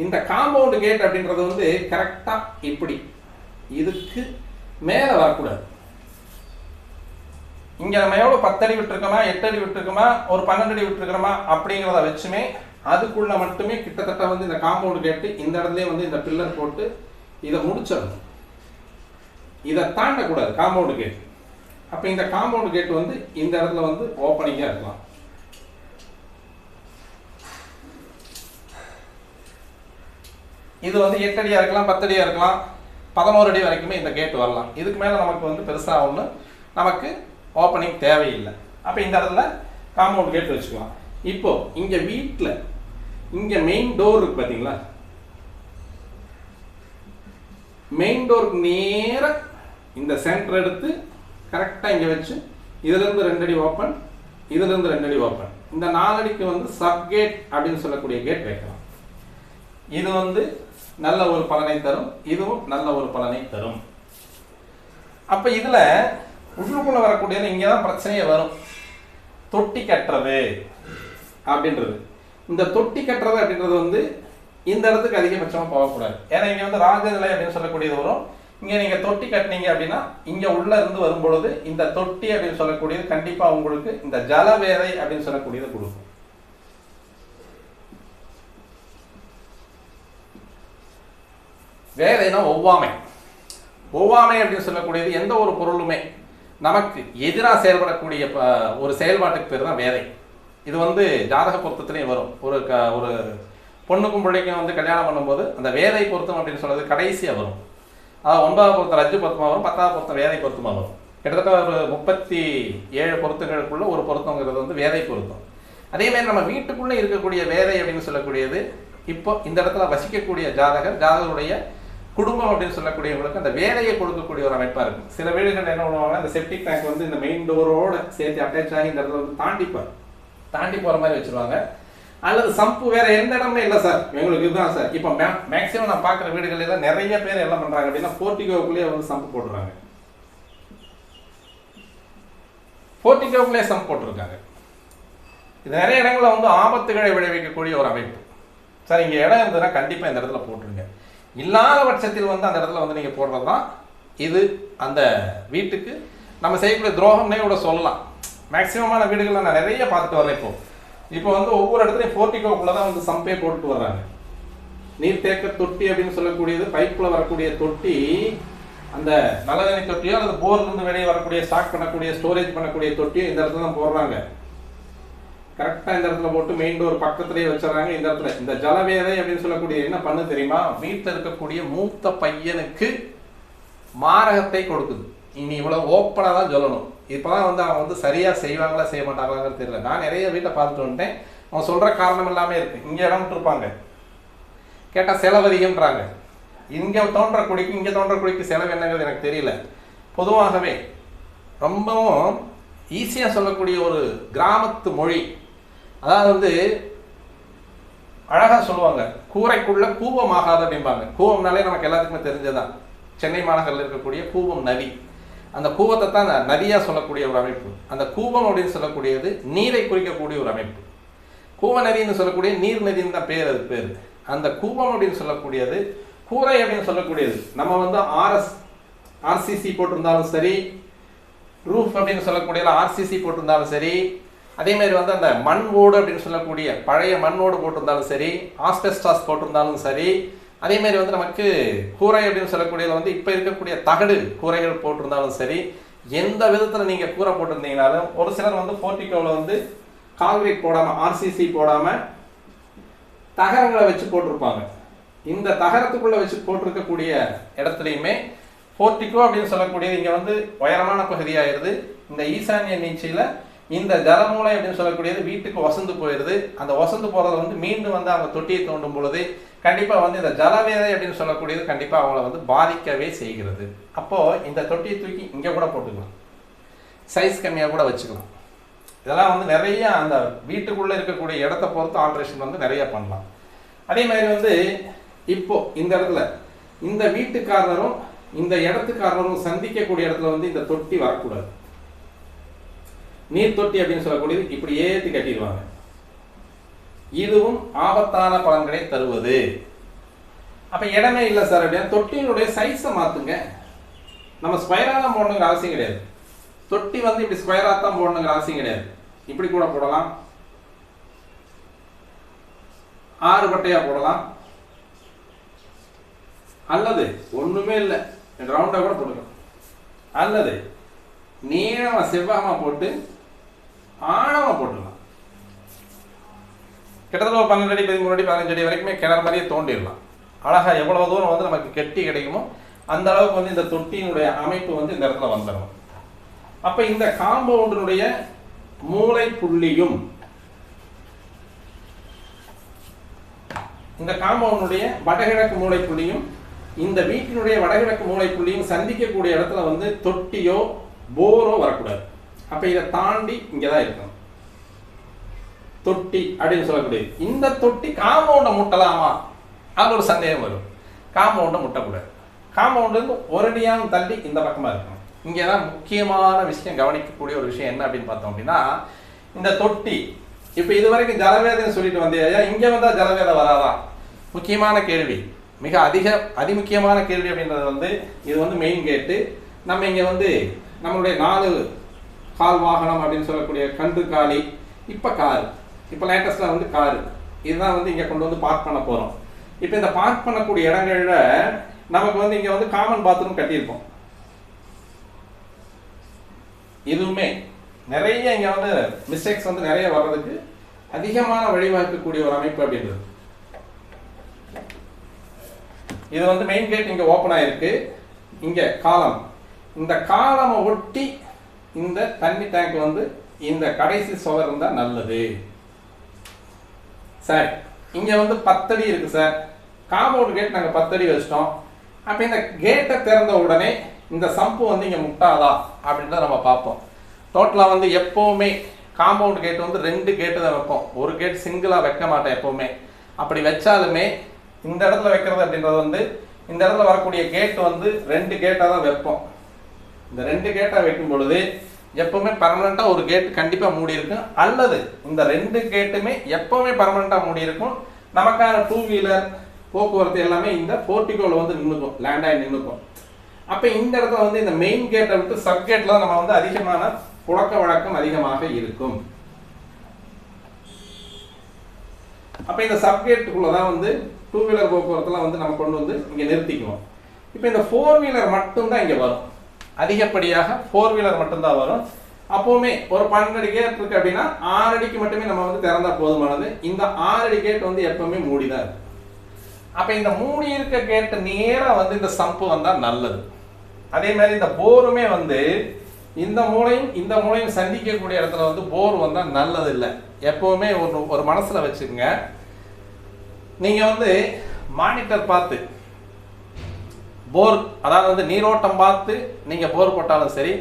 இந்த காம்பவுண்டு கேட் அப்படின்றது வந்து கரெக்டாக இப்படி இதுக்கு மேலே வரக்கூடாது. இங்கே நம்ம எவ்வளோ 10 அடி விட்டுருக்கோமா, 8 அடி விட்டுருக்கோமா, ஒரு 12 அடி விட்டுருக்கிறோமா அப்படிங்கிறத வச்சுமே அதுக்குள்ள மட்டுமே கிட்டத்தட்ட வந்து இந்த காம்பவுண்டு கேட்டு இந்த இடத்துல வந்து இந்த பில்லர் போட்டு இதை முடிச்சிடணும். இதை தாண்டக்கூடாது காம்பவுண்டு கேட். அப்போ இந்த காம்பவுண்ட் கேட் வந்து இந்த இடத்துல வந்து ஓப்பனிங்காக இருக்கலாம். இது வந்து 8 அடியாக இருக்கலாம், 10 அடியாக இருக்கலாம், 11 அடி வரைக்குமே இந்த கேட் வரலாம். இதுக்கு மேலே நமக்கு வந்து பெருசாக ஒன்று நமக்கு ஓப்பனிங் தேவையில்லை. அப்போ இந்த இடத்துல காம்பவுண்ட் கேட் வச்சுக்கலாம். இப்போ இங்கே வீட்டில் இங்கே மெயின் டோர் இருக்கு பார்த்தீங்களா, மெயின் டோருக்கு நேராக இந்த சென்டர் எடுத்து கரெக்டாக இங்கே வச்சு இதுலேருந்து 2 அடி ஓப்பன், இதுலேருந்து 2 அடி ஓப்பன், இந்த 4 அடிக்கு வந்து சப் கேட் அப்படின்னு சொல்லக்கூடிய கேட் வைக்கலாம். இது வந்து நல்ல ஒரு பலனை தரும், இதுவும் நல்ல ஒரு பலனை தரும். அப்போ இதில் உள்ளுக்குள்ள வரக்கூடியது இங்கே தான் பிரச்சனையே வரும். தொட்டி கட்டுறது அப்படின்றது. இந்த தொட்டி கட்டுறது அப்படின்றது வந்து இந்த இடத்துக்கு அதிகபட்சமாக போகக்கூடாது. ஏன்னா இங்கே வந்து ராஜநிலை அப்படின்னு சொல்லக்கூடியது வரும். இங்கே நீங்கள் தொட்டி கட்டினீங்க அப்படின்னா இங்கே உள்ள இருந்து வரும்பொழுது இந்த தொட்டி அப்படின்னு சொல்லக்கூடியது கண்டிப்பாக உங்களுக்கு இந்த ஜலவேதை அப்படின்னு சொல்லக்கூடியது கொடுக்கும். வேதைனா ஒவ்வாமை. ஒவ்வாமை அப்படின்னு சொல்லக்கூடியது எந்த ஒரு பொருளுமே நமக்கு எதிராக செயல்படக்கூடிய ஒரு செயல்பாட்டுக்கு பேர் தான் வேதை. இது வந்து ஜாதக பொருத்தத்திலையும் வரும். ஒரு பொண்ணுக்கும் பிள்ளைக்கும் வந்து கல்யாணம் பண்ணும்போது அந்த வேதை பொருத்தம் அப்படின்னு சொல்றது கடைசியாக வரும். அதாவது 9வது பொருத்தம் ரஜ்ஜு பொருத்தமாக வரும், 10வது பொருத்தம் வேதை பொருத்தமாக வரும். கிட்டத்தட்ட ஒரு 37 பொருத்தங்களுக்குள்ள ஒரு பொருத்தங்கிறது வந்து வேதை பொருத்தம். அதேமாதிரி நம்ம வீட்டுக்குள்ளே இருக்கக்கூடிய வேதை அப்படின்னு சொல்லக்கூடியது இப்போ இந்த இடத்துல வசிக்கக்கூடிய ஜாதகருடைய குடும்பம் அப்படின்னு சொல்லக்கூடியவங்களுக்கு அந்த வேலையை கொடுக்கக்கூடிய ஒரு அமைப்பாக இருக்கும். சில வீடுகள் என்ன பண்ணுவாங்க, அந்த செப்டிக் டேங்க் வந்து இந்த மெயின் டோரோட சேர்த்து அட்டாச் ஆகி இந்த இடத்துல வந்து தாண்டி போகிற மாதிரி வச்சுருவாங்க. அல்லது சம்பு வேற எந்த இடமே இல்லை சார், எங்களுக்கு இதுதான் சார். இப்போ மேக்ஸிமம் நான் பார்க்குற வீடுகளில் நிறைய பேர் என்ன பண்ணுறாங்க அப்படின்னா போர்ட்டிகோவுக்குள்ளேயே வந்து சம்பு போட்டுறாங்க. போர்ட்டிகோவுக்குள்ளேயே சம்பு போட்டிருக்காங்க. இது நிறைய இடங்களில் வந்து ஆபத்துகளை விளைவிக்கக்கூடிய ஒரு அமைப்பு. சார் இங்கே இடம் இருந்ததுன்னா கண்டிப்பாக இந்த இடத்துல போட்டுருங்க. இல்லாத பட்சத்தில் வந்து அந்த இடத்துல வந்து நீங்கள் போடுறது தான் இது அந்த வீட்டுக்கு நம்ம செய்யக்கூடிய துரோகம்னே கூட சொல்லலாம். மேக்சிமமான வீடுகளில் நான் நிறைய பார்த்துட்டு வரேன். இப்போ வந்து ஒவ்வொரு இடத்துலையும் போர்ட்டிகோக்குள்ளே தான் வந்து சம்பே போட்டு வர்றாங்க. நீர்த்தேக்க தொட்டி அப்படின்னு சொல்லக்கூடியது பைப்பில் வரக்கூடிய தொட்டி, அந்த நல்லதண்ணி தொட்டியோ அல்லது போர்லேருந்து வெளியே வரக்கூடிய ஸ்டாக் பண்ணக்கூடிய ஸ்டோரேஜ் பண்ணக்கூடிய தொட்டியோ இந்த இடத்துல தான் போடுறாங்க. கரெக்டாக இந்த இடத்துல போட்டு மெயின் டோர் பக்கத்துலேயே வச்சிடறாங்க. இந்த இடத்துல இந்த ஜலவேதை அப்படின்னு சொல்லக்கூடிய என்ன பண்ணு தெரியுமா, வீட்டில் இருக்கக்கூடிய மூத்த பையனுக்கு மாரகத்தை கொடுக்குது. இனி இவ்வளோ ஓப்பனாக தான் சொல்லணும். இப்போதான் வந்து அவங்க வந்து சரியாக செய்வாங்களா செய்ய மாட்டாங்களான்னு தெரியல. நான் நிறைய வீட்டை பார்த்துட்டு வந்துட்டேன். அவங்க சொல்கிற காரணம் எல்லாமே இருக்குது. இங்கே இடம் விட்டுருப்பாங்க, கேட்டால் செலவு அதிகம்ன்றாங்க. இங்கே தோன்ற குடிக்கு இங்கே தோன்ற குடிக்கு செலவு என்னங்கிறது எனக்கு தெரியல. பொதுவாகவே ரொம்பவும் ஈஸியாக சொல்லக்கூடிய ஒரு கிராமத்து மொழி, அதாவது வந்து அழகாக சொல்லுவாங்க, கூரைக்குள்ள கூவம் ஆகாது அப்படிம்பாங்க. கூவம்னாலே நமக்கு எல்லாத்துக்குமே தெரிஞ்சதான். சென்னை மாநகரில் இருக்கக்கூடிய கூவம் நதி, அந்த கூவத்தை தான் நதியாக சொல்லக்கூடிய ஒரு அமைப்பு. அந்த கூவம் அப்படின்னு சொல்லக்கூடியது நீரை குறிக்கக்கூடிய ஒரு அமைப்பு. கூவ நதின்னு சொல்லக்கூடிய நீர் நதின்னு தான் பேர், அது பேர். அந்த கூவம் அப்படின்னு சொல்லக்கூடியது கூரை அப்படின்னு சொல்லக்கூடியது நம்ம வந்து ஆர்சிசி போட்டிருந்தாலும் சரி, ரூஃப் அப்படின்னு சொல்லக்கூடிய ஆர்சிசி போட்டிருந்தாலும் சரி, அதே மாதிரி வந்து அந்த மண் ஓடு அப்படின்னு சொல்லக்கூடிய பழைய மண் ஓடு போட்டிருந்தாலும் சரி, ஆஸ்பெஸ்டாஸ் போட்டிருந்தாலும் சரி, அதே மாதிரி வந்து நமக்கு கூரை அப்படின்னு சொல்லக்கூடியதில் வந்து இப்போ இருக்கக்கூடிய தகடு கூரைகள் போட்டிருந்தாலும் சரி, எந்த விதத்தில் நீங்கள் கூரை போட்டிருந்தீங்கனாலும் ஒரு சிலர் வந்து போர்ட்டிகோவில் வந்து கான்கிரீட் போடாமல் ஆர்சிசி போடாமல் தகரங்களை வச்சு போட்டிருப்பாங்க. இந்த தகரத்துக்குள்ளே வச்சு போட்டிருக்கக்கூடிய இடத்துலையுமே போர்ட்டிகோ அப்படின்னு சொல்லக்கூடியது இங்கே வந்து உயரமான பகுதியாகிடுது. இந்த ஈசானிய நீட்சியில் இந்த ஜலமூலை அப்படின்னு சொல்லக்கூடியது வீட்டுக்கு வசந்து போயிடுது. அந்த வசந்து போகிறத வந்து மீண்டும் வந்து அவங்க தொட்டியை தோண்டும் பொழுது கண்டிப்பாக வந்து இந்த ஜலவேதை அப்படின்னு சொல்லக்கூடியது கண்டிப்பாக அவங்கள வந்து பாதிக்கவே செய்கிறது. அப்போது இந்த தொட்டியை தூக்கி இங்கே கூட போட்டுக்கலாம், சைஸ் கம்மியாக கூட வச்சுக்கலாம். இதெல்லாம் வந்து நிறைய அந்த வீட்டுக்குள்ளே இருக்கக்கூடிய இடத்த பொறுத்து ஆல்ட்ரேஷன் வந்து நிறைய பண்ணலாம். அதே மாதிரி வந்து இப்போ இந்த இடத்துல இந்த வீட்டுக்காரரும் இந்த இடத்துக்காரரும் சந்திக்கக்கூடிய இடத்துல வந்து இந்த தொட்டி வரக்கூடாது. நீர் தொட்டி அப்படின்னு சொல்லக்கூடியது இப்படி ஏற்றி கட்டிடுவாங்க. இதுவும் ஆபத்தான பலன்களை தருவது. அப்ப இடமே இல்லை சார் அப்படின்னா தொட்டியினுடைய சைஸை மாத்துங்க. நம்ம ஸ்கொயரா தான் போடணுங்கிற அவசியம் கிடையாது. தொட்டி வந்து இப்படி ஸ்கொயரா தான் போடணுங்கிற அவசியம் கிடையாது. இப்படி கூட போடலாம், 6 பட்டையா போடலாம், அல்லது ஒண்ணுமே இல்லை ரவுண்டா கூட போட்டுக்கலாம், அல்லது நீளமா செவ்வகமா போட்டு ஆழமா போட்டுடலாம். கிட்டத்தட்ட ஒரு 12 அடி 13 அடி 15 அடி வரைக்குமே கிணறு மாதிரியே தோண்டிடலாம். அழகா எவ்வளவு தூரம் வந்து நமக்கு கெட்டி கிடைக்குமோ அந்த அளவுக்கு வந்து இந்த தொட்டியினுடைய அமைப்பு வந்து இந்த இடத்துல வந்துடணும். அப்ப இந்த காம்பவுண்டினுடைய மூளை புள்ளியும் இந்த காம்பவுண்டுடைய வடகிழக்கு மூளை புள்ளியும் இந்த வீட்டினுடைய வடகிழக்கு மூளை புள்ளியும் சந்திக்கக்கூடிய இடத்துல வந்து தொட்டியோ போரோ வரக்கூடாது. அப்ப இதை தாண்டி இங்கதான் இருக்கணும் தொட்டி அப்படின்னு சொல்லக்கூடியது. இந்த தொட்டி காம்பவுண்டை முட்டலாமா அது ஒரு சந்தேகம் வரும். காம்பவுண்டை முட்டக்கூடாது. காம்பவுண்டு ஒரு அடியான் தள்ளி இந்த பக்கமா இருக்கணும். இங்கதான் முக்கியமான விஷயம், கவனிக்கக்கூடிய ஒரு விஷயம் என்ன அப்படின்னு பார்த்தோம் அப்படின்னா, இந்த தொட்டி. இப்போ இது வரைக்கும் ஜலவேதம் சொல்லிட்டு வந்தியா, இங்கே வந்தால் ஜலவேதம் வராதா? முக்கியமான கேள்வி, மிக அதிமுக்கியமான கேள்வி அப்படின்றது வந்து இது வந்து மெயின் கேட்டு. நம்ம இங்கே வந்து நம்மளுடைய 4 கால் வாகனம் அப்படின்னு சொல்லக்கூடிய கண்டு காலி, இப்போ காரு, இப்போ லேட்டஸ்டாக வந்து காரு, இதுதான் வந்து இங்கே கொண்டு வந்து பார்க் பண்ண போகிறோம். இப்போ இந்த பார்க் பண்ணக்கூடிய இடங்கள்ல நமக்கு வந்து இங்கே வந்து காமன் பாத்ரூம் கட்டியிருப்போம். இதுவுமே நிறைய இங்கே வந்து மிஸ்டேக்ஸ் வந்து நிறைய வர்றதுக்கு அதிகமான வழிவகுக்கக்கூடிய ஒரு அமைப்பு அப்படின்றது. இது வந்து மெயின் கேட் இங்கே ஓப்பன் ஆயிருக்கு. இங்கே காலம், இந்த காலமை ஒட்டி இந்த தண்ணி டேங்க் வந்து இந்த கடைசி சுவர் இருந்தால் நல்லது சார். இங்கே வந்து 10 அடி இருக்கு சார். காம்பவுண்ட் கேட் நாங்கள் 10 அடி வச்சிட்டோம். அப்போ இந்த கேட்டை திறந்த உடனே இந்த சம்பு வந்து இங்கே முட்டாதா அப்படின்றத நம்ம பார்ப்போம். டோட்டலாக வந்து எப்போவுமே காம்பவுண்ட் கேட் வந்து 2 கேட்டு தான் வைப்போம். ஒரு கேட் சிங்கிளாக வைக்க மாட்டேன் எப்போவுமே. அப்படி வச்சாலுமே இந்த இடத்துல வைக்கிறது அப்படின்றது வந்து இந்த இடத்துல வரக்கூடிய கேட் வந்து 2 கேட்டாக தான் வைப்போம். இந்த 2 கேட்டாக வைக்கும் பொழுது எப்பவுமே பர்மனெண்ட்டாக ஒரு கேட் கண்டிப்பாக மூடி இருக்கும், அல்லது இந்த 2 கேட்டுமே எப்பவுமே பர்மனெண்ட்டாக மூடி இருக்கும். நமக்கான 2 வீலர் போக்குவரத்து எல்லாமே இந்த போர்ட்டிகோவில் வந்து நின்றுக்கும், லேண்ட் ஆகி நின்றுக்கும். அப்போ இந்த இடத்துல வந்து இந்த மெயின் கேட்டை விட்டு சப் கேட்டில் நம்ம வந்து அதிகமான புழக்க வழக்கம் அதிகமாக இருக்கும். அப்போ இந்த சப் கேட்டுக்குள்ளே தான் வந்து 2 வீலர் போக்குவரத்துலாம் வந்து நம்ம கொண்டு வந்து இங்கே நிறுத்திக்குவோம். இப்போ இந்த 4 வீலர் மட்டும்தான் இங்கே வரும், அதிகப்படியாக 4 வீலர் மட்டும்தான் வரும். அப்போவுமே ஒரு 12 அடி கேட் இருக்கு அப்படின்னா 6 அடிக்கு மட்டுமே நம்ம வந்து திறந்தா போதுமானது. இந்த 6 அடி கேட் வந்து எப்பவுமே மூடிதான் இருக்கு. அப்போ இந்த மூடி இருக்க கேட்டு நேராக வந்து இந்த சம்பு வந்தால் நல்லது. அதே மாதிரி இந்த போருமே வந்து இந்த மூலையும் சந்திக்கக்கூடிய இடத்துல வந்து போர் வந்தால் நல்லது இல்லை. எப்பவுமே ஒரு மனசில் வச்சுக்கோங்க, நீங்கள் வந்து மானிட்டர் பார்த்து போர், அதாவது வந்து நீரோட்டம் பார்த்து நீங்கள் போர் போட்டாலும் சரி,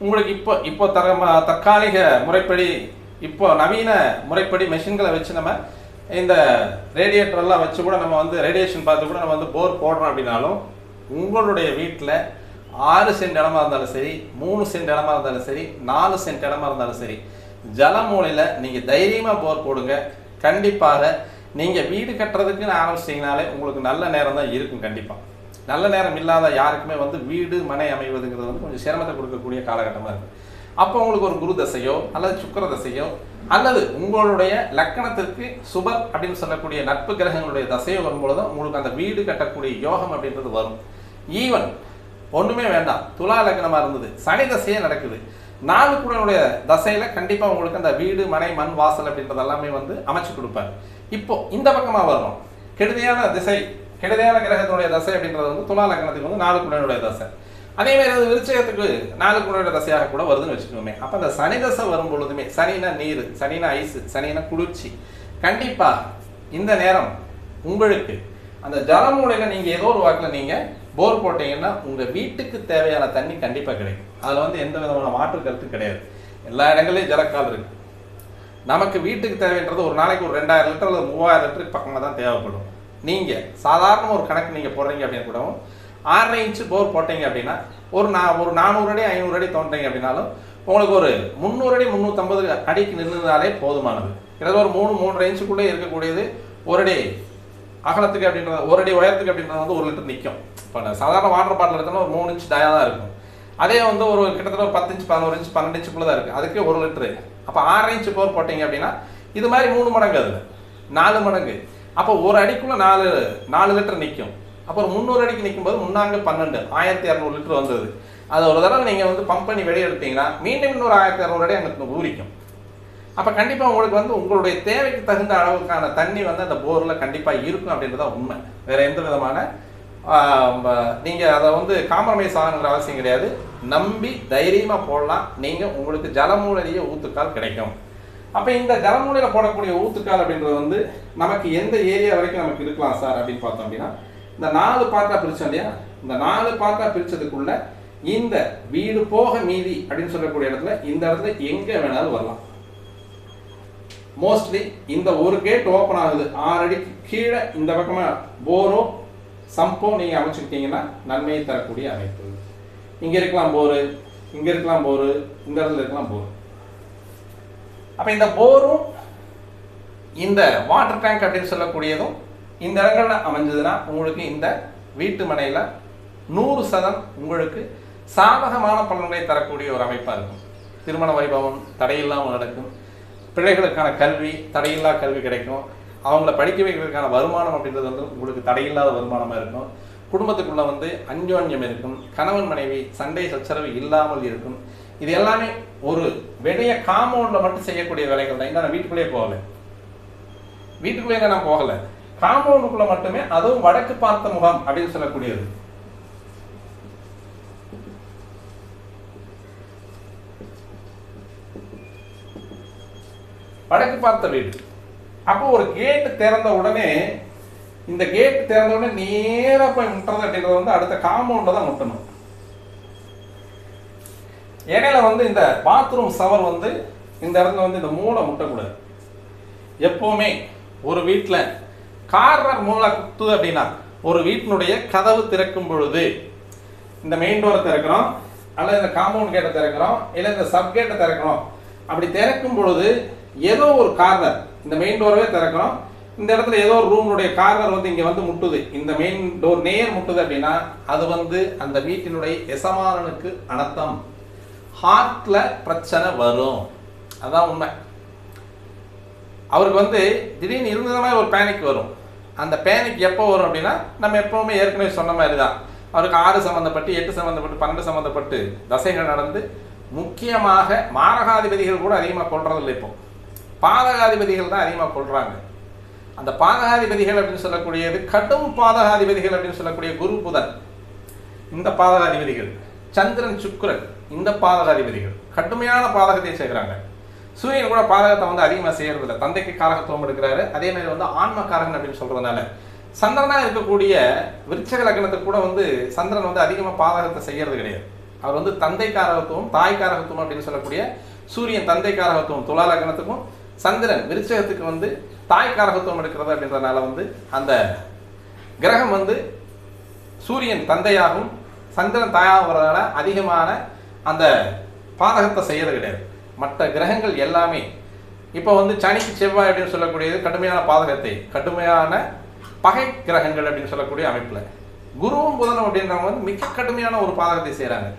உங்களுக்கு இப்போ தற்காலிக முறைப்படி, இப்போ நவீன முறைப்படி மெஷின்களை வச்சு நம்ம இந்த ரேடியேட்டரெல்லாம் வச்சு கூட நம்ம வந்து ரேடியேஷன் பார்த்து கூட நம்ம வந்து போர் போடுறோம் அப்படின்னாலும், உங்களுடைய வீட்டில் 6 சென்ட் இடமா இருந்தாலும் சரி, 3 சென்ட் இடமா இருந்தாலும் சரி, 4 சென்ட் இடமா இருந்தாலும் சரி, ஜலமூலையில் நீங்கள் தைரியமாக போர் போடுங்க. கண்டிப்பாக நீங்கள் வீடு கட்டுறதுக்குன்னு ஆரம்பிச்சிட்டிங்கனாலே உங்களுக்கு நல்ல நேரம் தான் இருக்கும். கண்டிப்பாக நல்ல நேரம் இல்லாத யாருக்குமே வந்து வீடு மனை அமைவதுங்கிறது வந்து கொஞ்சம் சிரமத்தை கொடுக்கக்கூடிய காலகட்டமாக இருக்குது. அப்போ உங்களுக்கு ஒரு குரு தசையோ அல்லது சுக்கிர தசையோ அல்லது உங்களுடைய லக்கணத்திற்கு சுபர் அப்படின்னு சொல்லக்கூடிய நட்பு கிரகங்களுடைய தசையோ வரும்பொழுது உங்களுக்கு அந்த வீடு கட்டக்கூடிய யோகம் அப்படின்றது வரும். ஈவன் ஒன்றுமே வேண்டாம், துலா லக்னமாக இருந்தது, சனி தசையே நடக்குது, 4 கூடனுடைய தசையில் கண்டிப்பாக உங்களுக்கு அந்த வீடு மனை மண் வாசல் அப்படின்றது எல்லாமே வந்து அமைச்சு கொடுப்பார். இப்போ இந்த பக்கமாக வர்றோம், கெடுதியான திசை, கெடுதியான கிரகத்தினுடைய தசை அப்படின்றது வந்து துலா லக்னத்துக்கு வந்து 4 கூடனுடைய தசை. அதே மாதிரி அது விருச்சகத்துக்கு 4 கூடனுடைய தசையாக கூட வருதுன்னு வச்சுக்கோமே. அப்போ அந்த சனி தசை வரும் பொழுதுமே, சனினா நீர், சனினா ஐஸ், சனினா குளிர்ச்சி, கண்டிப்பாக இந்த நேரம் உங்களுக்கு அந்த ஜலமூலையில் நீங்கள் ஏதோ ஒரு வாக்கில் நீங்கள் போர் போட்டிங்கன்னா உங்கள் வீட்டுக்கு தேவையான தண்ணி கண்டிப்பாக கிடைக்கும். அதில் வந்து எந்த விதமான மாற்று கருத்து கிடையாது. எல்லா இடங்களையும் ஜலக்கால் இருக்குது. நமக்கு வீட்டுக்கு தேவைன்றது ஒரு நாளைக்கு ஒரு 2000 லிட்டர் அல்லது 3000 லிட்டருக்கு பக்கமாக தான் தேவைப்படும். நீங்கள் சாதாரண ஒரு கணக்கு நீங்கள் போடுறீங்க அப்படின்னு கூட 6.5 இன்ச்சு போர் போட்டீங்க அப்படின்னா ஒரு 400 அடி 500 அடி தோன்றீங்க அப்படின்னாலும் உங்களுக்கு ஒரு 300 அடி 350 அடிக்கு நின்றுதாலே போதுமானது. கிட்டத்தட்ட ஒரு 3-3.5 இன்ச்சுக்குள்ளே இருக்கக்கூடியது ஒரு அடி அகலத்துக்கு அப்படின்றது, ஒரு அடி உயரத்துக்கு அப்படின்றது வந்து 1 லிட்டர் நிற்கும். இப்போ சாதாரண வாட்டர் பாட்டில் எடுத்தோம்னா ஒரு 3 இன்ச் டயா தான் இருக்கும். அதே வந்து ஒரு கிட்டத்தட்ட ஒரு 10 இன்ச் 11 இன்ச் 12 இன்ச்சுக்குள்ளே தான் இருக்குது, அதுக்கே 1 லிட்டரு. அப்போ 6.5 இன்ச்சு போர் போட்டிங்க அப்படின்னா இது மாதிரி 3 மடங்கு, அதில் 4 மடங்கு. அப்போ ஒரு அடிக்குள்ளே 4 லிட்டர் நிற்கும். அப்போ ஒரு 300 அடிக்கு நிற்கும் போது 12 1200 லிட்டர் வந்தது. அது ஒரு தடவை நீங்கள் வந்து பம்ப் பண்ணி வெளியே எடுத்தீங்கன்னா மீண்டும் இன்னொரு 1200 அடி அங்கே ஊறிக்கும். அப்போ கண்டிப்பாக உங்களுக்கு வந்து உங்களுடைய தேவைக்கு தகுந்த அளவுக்கான தண்ணி வந்து அந்த போரில் கண்டிப்பாக இருக்கும் அப்படின்றத உண்மை. வேறு எந்த விதமான நீங்கள் அதை வந்து காம்ப்ரமைஸ் ஆகணுங்கிற அவசியம் கிடையாது. நம்பி தைரியமாக போடலாம். நீங்கள் உங்களுக்கு ஜலமூலையே ஊத்துக்கால் கிடைக்கும். அப்போ இந்த ஜலமூலையில் போடக்கூடிய ஊத்துக்கால் அப்படின்றது வந்து நமக்கு எந்த ஏரியா வரைக்கும் நமக்கு இருக்கலாம் சார் அப்படின்னு பார்த்தோம் அப்படின்னா, இந்த 4 பார்ட்டாக பிரித்தோம் இல்லையா, இந்த 4 பார்ட்டாக பிரித்ததுக்குள்ள இந்த வீடு போக மீதி அப்படின்னு சொல்லக்கூடிய இடத்துல இந்த இடத்துல எங்கே வேணாலும் வரலாம். மோஸ்ட்லி இந்த ஒரு கேட் ஓப்பன் ஆகுது 6 அடிக்கு கீழே இந்த பக்கமாக போரோ சம்போ நீங்கள் அமைச்சுக்கிட்டீங்கன்னா நன்மையை தரக்கூடிய அமைப்பு. இங்கே இருக்கலாம் போரு, இங்கே இருக்கலாம் போரு, இந்த இடத்துல இருக்கலாம் போரு. அப்போ இந்த போரும் இந்த வாட்டர் டேங்க் அப்படின்னு சொல்லக்கூடியதும் இந்த இடங்கள்ல அமைஞ்சதுன்னா உங்களுக்கு இந்த வீட்டு மனையில் 100% உங்களுக்கு சாதகமான பலன்களை தரக்கூடிய ஒரு அமைப்பாக இருக்கும். திருமண வைபவம் தடையில்லாமல் நடக்கும். பிள்ளைகளுக்கான கல்வி தடையில்லா கல்வி கிடைக்கும். அவங்கள படிக்க வைக்கிறதுக்கான வருமானம் அப்படின்றது வந்து உங்களுக்கு தடையில்லாத வருமானமாக இருக்கும். குடும்பத்துக்குள்ள வந்து அந்யோன்யம் இருக்கும். கணவன் மனைவி சண்டை சச்சரவு இல்லாமல் இருக்கும். இது எல்லாமே ஒரு வெளிய காம்பவுண்டில் மட்டும் செய்யக்கூடிய வேலைகள் தான். நான் வீட்டுக்குள்ளேயே போகலை, வீட்டுக்குள்ளேயே நான் போகலை, காம்பவுண்டுக்குள்ள மட்டுமே, அதுவும் வடக்கு பார்த்த முகம் அப்படின்னு சொல்லக்கூடியது. வடக்கு பார்த்த வீடு. அப்போ ஒரு கேட்டு திறந்த உடனே, இந்த கேட்டு திறந்த உடனே நேரா போய் முட்டுறது அப்படின்றது வந்து அடுத்த காம்பவுண்ட தான் முட்டணும். இடையில வந்து இந்த பாத்ரூம் சவர் வந்து இந்த இடத்துல வந்து இந்த மூளை முட்டக்கூடாது. எப்பவுமே ஒரு வீட்டில் கார்னர் மூளை குத்துது அப்படின்னா, ஒரு வீட்டினுடைய கதவு திறக்கும் பொழுது இந்த மெயின் டோரை திறக்கிறோம், அல்லது இந்த காம்பவுண்ட் கேட்டை திறக்கிறோம், இல்லை இந்த சப் கேட்டை திறக்கிறோம். அப்படி திறக்கும் பொழுது ஏதோ ஒரு கார்னர், இந்த மெயின் டோரவே திறக்கிறோம், இந்த இடத்துல ஏதோ ஒரு ரூமுடைய கார்னர் வந்து இங்கே வந்து முட்டுது, இந்த மெயின் டோர் நேர் முட்டுது அப்படின்னா அது வந்து அந்த வீட்டினுடைய எசமானனுக்கு அனர்த்தம், ஹார்ட்ல பிரச்சனை வரும். அதான் உண்மை. அவருக்கு வந்து திடீர்னு இருந்ததுமே ஒரு பேனிக் வரும். அந்த பேனிக் எப்போ வரும் அப்படின்னா, நம்ம எப்பவுமே ஏற்கனவே சொன்ன மாதிரி தான், அவருக்கு 6 சம்மந்தப்பட்டு 8 சம்மந்தப்பட்டு 12 சம்மந்தப்பட்டு தசைகள் நடந்து, முக்கியமாக மாரகாதிபதிகள் கூட அதிகமாக கொள்றதில்லை. இப்போ பாதகாதிபதிகள் தான் அதிகமாக கொள்றாங்க. அந்த பாதகாதிபதிகள் அப்படின்னு சொல்லக்கூடியது கடும் பாதகாதிபதிகள் அப்படின்னு சொல்லக்கூடிய குரு புதன், இந்த பாதகாதிபதிகள், சந்திரன் சுக்கிரன், இந்த பாதகாதிபதிகள் கடுமையான பாதகத்தை செய்கிறாங்க. சூரியன் கூட பாதகத்தை வந்து அதிகமாக செய்யறது இல்லை. தந்தைக்கு காரகத்துவம் எடுக்கிறாரு. அதே மாதிரி வந்து ஆன்மக்காரகன் அப்படின்னு சொல்றதுனால சந்திரனா இருக்கக்கூடிய விருச்சக லக்னத்துக்கு கூட வந்து சந்திரன் வந்து அதிகமாக பாதகத்தை செய்யறது கிடையாது. அவர் வந்து தந்தை காரகத்துவம் தாய் காரகத்துவம் அப்படின்னு சொல்லக்கூடிய சூரியன் தந்தை காரகத்துவம் துலா லக்னத்துக்கும், சந்திரன் விருச்சகத்துக்கு வந்து தாய் காரகத்துவம் எடுக்கிறது அப்படின்றதுனால வந்து அந்த கிரகம் வந்து சூரியன் தந்தையாகவும் சந்திரன் தாயாகிறதுனால அதிகமான அந்த பாதகத்தை செய்யறது கிடையாது. மற்ற கிரகங்கள் எல்லாமே இப்போ வந்து சனிக்கு செவ்வாய் அப்படின்னு சொல்லக்கூடியது கடுமையான பாதகத்தை, கடுமையான பகை கிரகங்கள் அப்படின்னு சொல்லக்கூடிய அமைப்பில், குருவும் புதனும் அப்படின்றவங்க வந்து மிக கடுமையான ஒரு பாதகத்தை செய்கிறாங்க.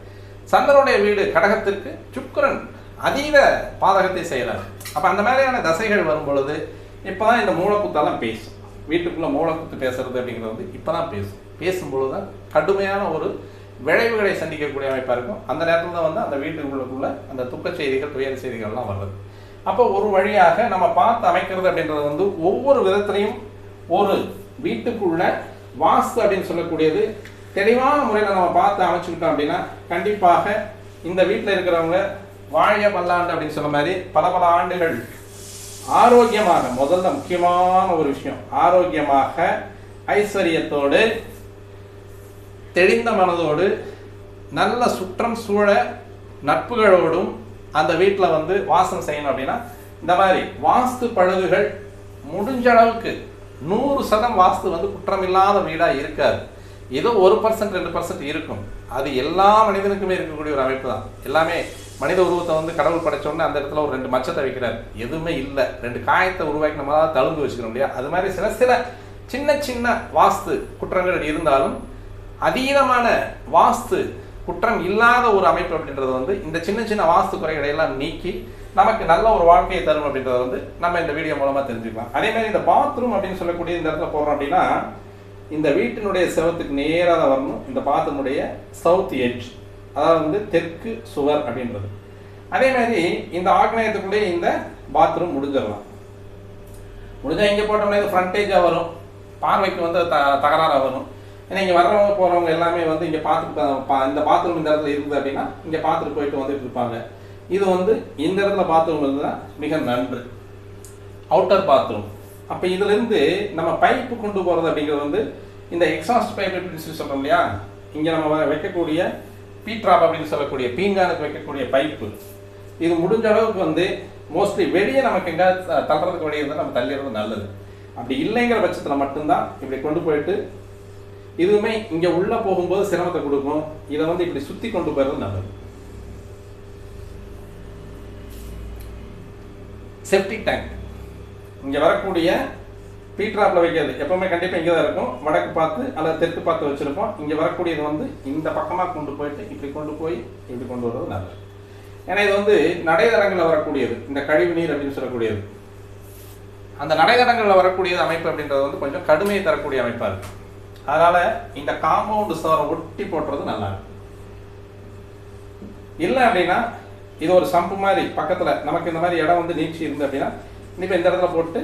சந்திரனுடைய வீடு கடகத்திற்கு சுக்கிரன் அதீத பாதகத்தை செய்கிறாங்க. அப்போ அந்த மாதிரியான தசைகள் வரும் பொழுது இப்போ தான் இந்த மூளைக்குத்தெல்லாம் பேசும். வீட்டுக்குள்ளே மூளைக்குத்து பேசுறது அப்படிங்கிறது வந்து இப்போ தான் பேசும்பொழுது தான் கடுமையான ஒரு விளைவுகளை சந்திக்கக்கூடிய அமைப்பாக இருக்கும். அந்த நேரத்தில் தான் வந்து அந்த வீட்டுக்குள்ளக்குள்ள அந்த துக்க செய்திகள் துயர செய்திகள்லாம் வருது. அப்போ ஒரு வழியாக நம்ம பார்த்து அமைக்கிறது அப்படின்றது வந்து ஒவ்வொரு விதத்திலையும் ஒரு வீட்டுக்குள்ள வாஸ்து அப்படின்னு சொல்லக்கூடியது தெளிவான முறையில் நம்ம பார்த்து அமைச்சுக்கிட்டோம் அப்படின்னா கண்டிப்பாக இந்த வீட்டில் இருக்கிறவங்க வாழிய பல்லாண்டு அப்படின்னு சொன்ன மாதிரி பல பல ஆண்டுகள் ஆரோக்கியமாக, முதல்ல முக்கியமான ஒரு விஷயம், ஆரோக்கியமாக ஐஸ்வர்யத்தோடு தெளிந்த மனதோடு நல்ல சுற்றம் சூழ நட்புகளோடும் அந்த வீட்டில் வந்து வாசம் செய்யணும். அப்படின்னா இந்த மாதிரி வாஸ்து பழுதுகள் முடிஞ்ச அளவுக்கு 100% வாஸ்து வந்து குற்றமில்லாத வீடாக இருக்காது. ஏதோ 1% 2% இருக்கும். அது எல்லா மனிதனுக்குமே இருக்கக்கூடிய ஒரு அமைப்பு தான். எல்லாமே மனித உருவத்தை வந்து கடவுள் படைச்சோடனே அந்த இடத்துல ஒரு 2 மச்சத்தை வைக்கிறார், எதுவுமே இல்லை, 2 காயத்தை உருவாக்கி நம்ம தான் தழும்பு வச்சுக்கிறோம் இல்லையா? அது மாதிரி சில சின்ன சின்ன வாஸ்து குற்றங்கள் இருந்தாலும் அதீதமான வாஸ்து குற்றம் இல்லாத ஒரு அமைப்பு அப்படின்றது வந்து இந்த சின்ன சின்ன வாஸ்து குறைகளை எல்லாம் நீக்கி நமக்கு நல்ல ஒரு வாழ்க்கையை தரும் அப்படின்றத வந்து நம்ம இந்த வீடியோ மூலமாக தெரிஞ்சுக்கலாம். அதே மாதிரி இந்த பாத்ரூம் அப்படின்னு சொல்லக்கூடிய இந்த இடத்துல போகிறோம் அப்படின்னா இந்த வீட்டினுடைய செவத்துக்கு நேராக தான் வரணும். இந்த பாத்ரூமுடைய சவுத் எட்ஜ், அதாவது வந்து தெற்கு சுவர் அப்படின்றது. அதே மாதிரி இந்த ஆக்னேயத்துக்குள்ளேயே இந்த பாத்ரூம் முடிஞ்சிடலாம். முடிஞ்சால் இங்கே போட்டோம்னா இது ஃப்ரண்டேஜாக வரும், பார்வைக்கு வந்து தகராறாக வரும். ஏன்னா இங்கே வர்றவங்க போகிறவங்க எல்லாமே வந்து இங்கே பார்த்துட்டு இந்த பாத்ரூம் இந்த இடத்துல இருக்குது அப்படின்னா இங்கே பார்த்துட்டு போயிட்டு வந்துட்டு இருப்பாங்க. இது வந்து இந்த இடத்துல பாத்ரூம் இருந்ததுன்னா மிக நன்று. Outer bathroom. அப்போ இதுலேருந்து நம்ம பைப்பு கொண்டு போகிறது அப்படிங்கிறது வந்து இந்த எக்ஸாஸ்ட் பைப் அப்படின்னு சொல்லி சொல்கிறோம் இல்லையா? இங்கே நம்ம வைக்கக்கூடிய பீட்ராப் அப்படின்னு சொல்லக்கூடிய பீங்கானுக்கு வைக்கக்கூடிய பைப்பு, இது முடிஞ்ச அளவுக்கு வந்து மோஸ்ட்லி வெளியே நமக்கு எங்கேயாவது தள்ளுறதுக்கு வெளியே இருந்தால் நம்ம தள்ளிடுறது நல்லது. அப்படி இல்லைங்கிற பட்சத்தில் மட்டும்தான் இப்படி கொண்டு போயிட்டு, இதுவுமே இங்கே உள்ளே போகும்போது சிரமத்தை கொடுக்கும், இதை வந்து இப்படி சுற்றி கொண்டு போயிடுறது நல்லது. செப்டிக் டேங்க் இங்கே வரக்கூடிய பீட்ராப்பில் வைக்கிறது எப்பவுமே கண்டிப்பாக இங்கே தான் இருக்கும். வடக்கு பார்த்து அல்லது தெற்கு பார்த்து வச்சுருப்போம். இங்கே வரக்கூடியது வந்து இந்த பக்கமாக கொண்டு போயிட்டு இப்படி கொண்டு போய் இப்படி கொண்டு வருவது நல்லது. ஏன்னா இது வந்து நடைதடங்களில் வரக்கூடியது, இந்த கழிவு நீர் அப்படின்னு சொல்லக்கூடியது. அந்த நடைதடங்களில் வரக்கூடியது அமைப்பு அப்படின்றது வந்து கொஞ்சம் கடுமையை தரக்கூடிய அமைப்பாக இருக்குது. அதனால் இந்த காம்பவுண்டு சுவரை ஒட்டி போட்டுறது நல்லா இருக்கும். இல்லை அப்படின்னா இது ஒரு சம்பு மாதிரி பக்கத்தில் நமக்கு இந்த மாதிரி இடம் வந்து நீச்சி இருந்து அப்படின்னா இப்போ இந்த இடத்துல போட்டு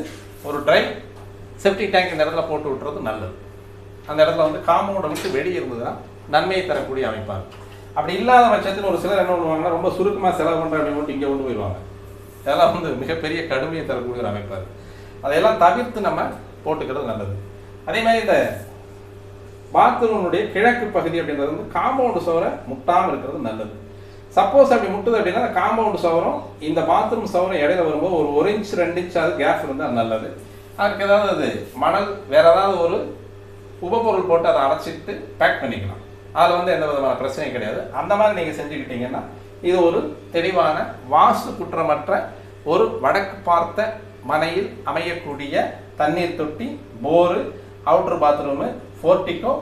ஒரு ட்ரை செப்டிக் டேங்க் இந்த இடத்துல போட்டு விட்டுறது நல்லது. அந்த இடத்துல வந்து காம்பவுண்டை விட்டு வெளியே இருந்ததுன்னா நன்மையை தரக்கூடிய அமைப்பாக இருக்கும். அப்படி இல்லாத பட்சத்தில் ஒரு சிலர் என்ன பண்ணுவாங்கன்னா ரொம்ப சுருக்கமாக செலவு பண்ணுற அப்படின்னு போட்டு இங்கே கொண்டு போயிடுவாங்க. இதெல்லாம் வந்து மிகப்பெரிய கடுமையை தரக்கூடிய ஒரு அமைப்பாக இருக்குது. அதையெல்லாம் தவிர்த்து நம்ம போட்டுக்கிறது நல்லது. அதே மாதிரி இந்த பாத்ரூமுடைய கிழக்கு பகுதி அப்படின்றது வந்து காம்பவுண்டு சுவரை முட்டாமல் இருக்கிறது நல்லது. சப்போஸ் அப்படி முட்டுது அப்படின்னா காம்பவுண்டு சுவரும் இந்த பாத்ரூம் சுவரும் இடையில வரும்போது ஒரு 1 இன்ச் 2 இன்ச் அது கேப் இருந்தால் நல்லது. அதுக்கு ஏதாவது அது மணல் வேற ஏதாவது ஒரு உபப்பொருள் போட்டு அதை அடைச்சிட்டு பேக் பண்ணிக்கலாம். அதில் வந்து எந்த விதமான பிரச்சனையும் கிடையாது. அந்த மாதிரி நீங்கள் செஞ்சுக்கிட்டீங்கன்னா இது ஒரு தெளிவான வாஸ்து குற்றமற்ற ஒரு வடக்கு பார்த்த மனையில் அமையக்கூடிய தண்ணீர் தொட்டி, போரு, அவுட்டர் பாத்ரூமு, போர்ட்டிகோ,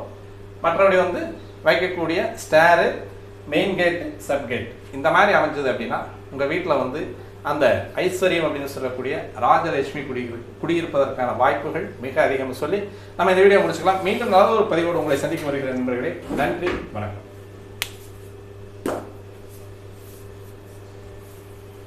மற்றபடி வந்து வைக்கக்கூடிய ஸ்டேரு, மெயின் கேட்டு, சப் கேட் இந்த மாதிரி அமைஞ்சது அப்படின்னா உங்கள் வீட்டில் வந்து அந்த ஐஸ்வர்யம் அப்படின்னு சொல்லக்கூடிய ராஜலட்சுமி குடியிருப்பதற்கான வாய்ப்புகள் மிக அதிகம்னு சொல்லி நம்ம இந்த வீடியோ முடிச்சுக்கலாம். மீண்டும் ஏதாவது ஒரு பதிவோடு உங்களை சந்திக்கும் வருகிற நண்பர்களே, நன்றி, வணக்கம்.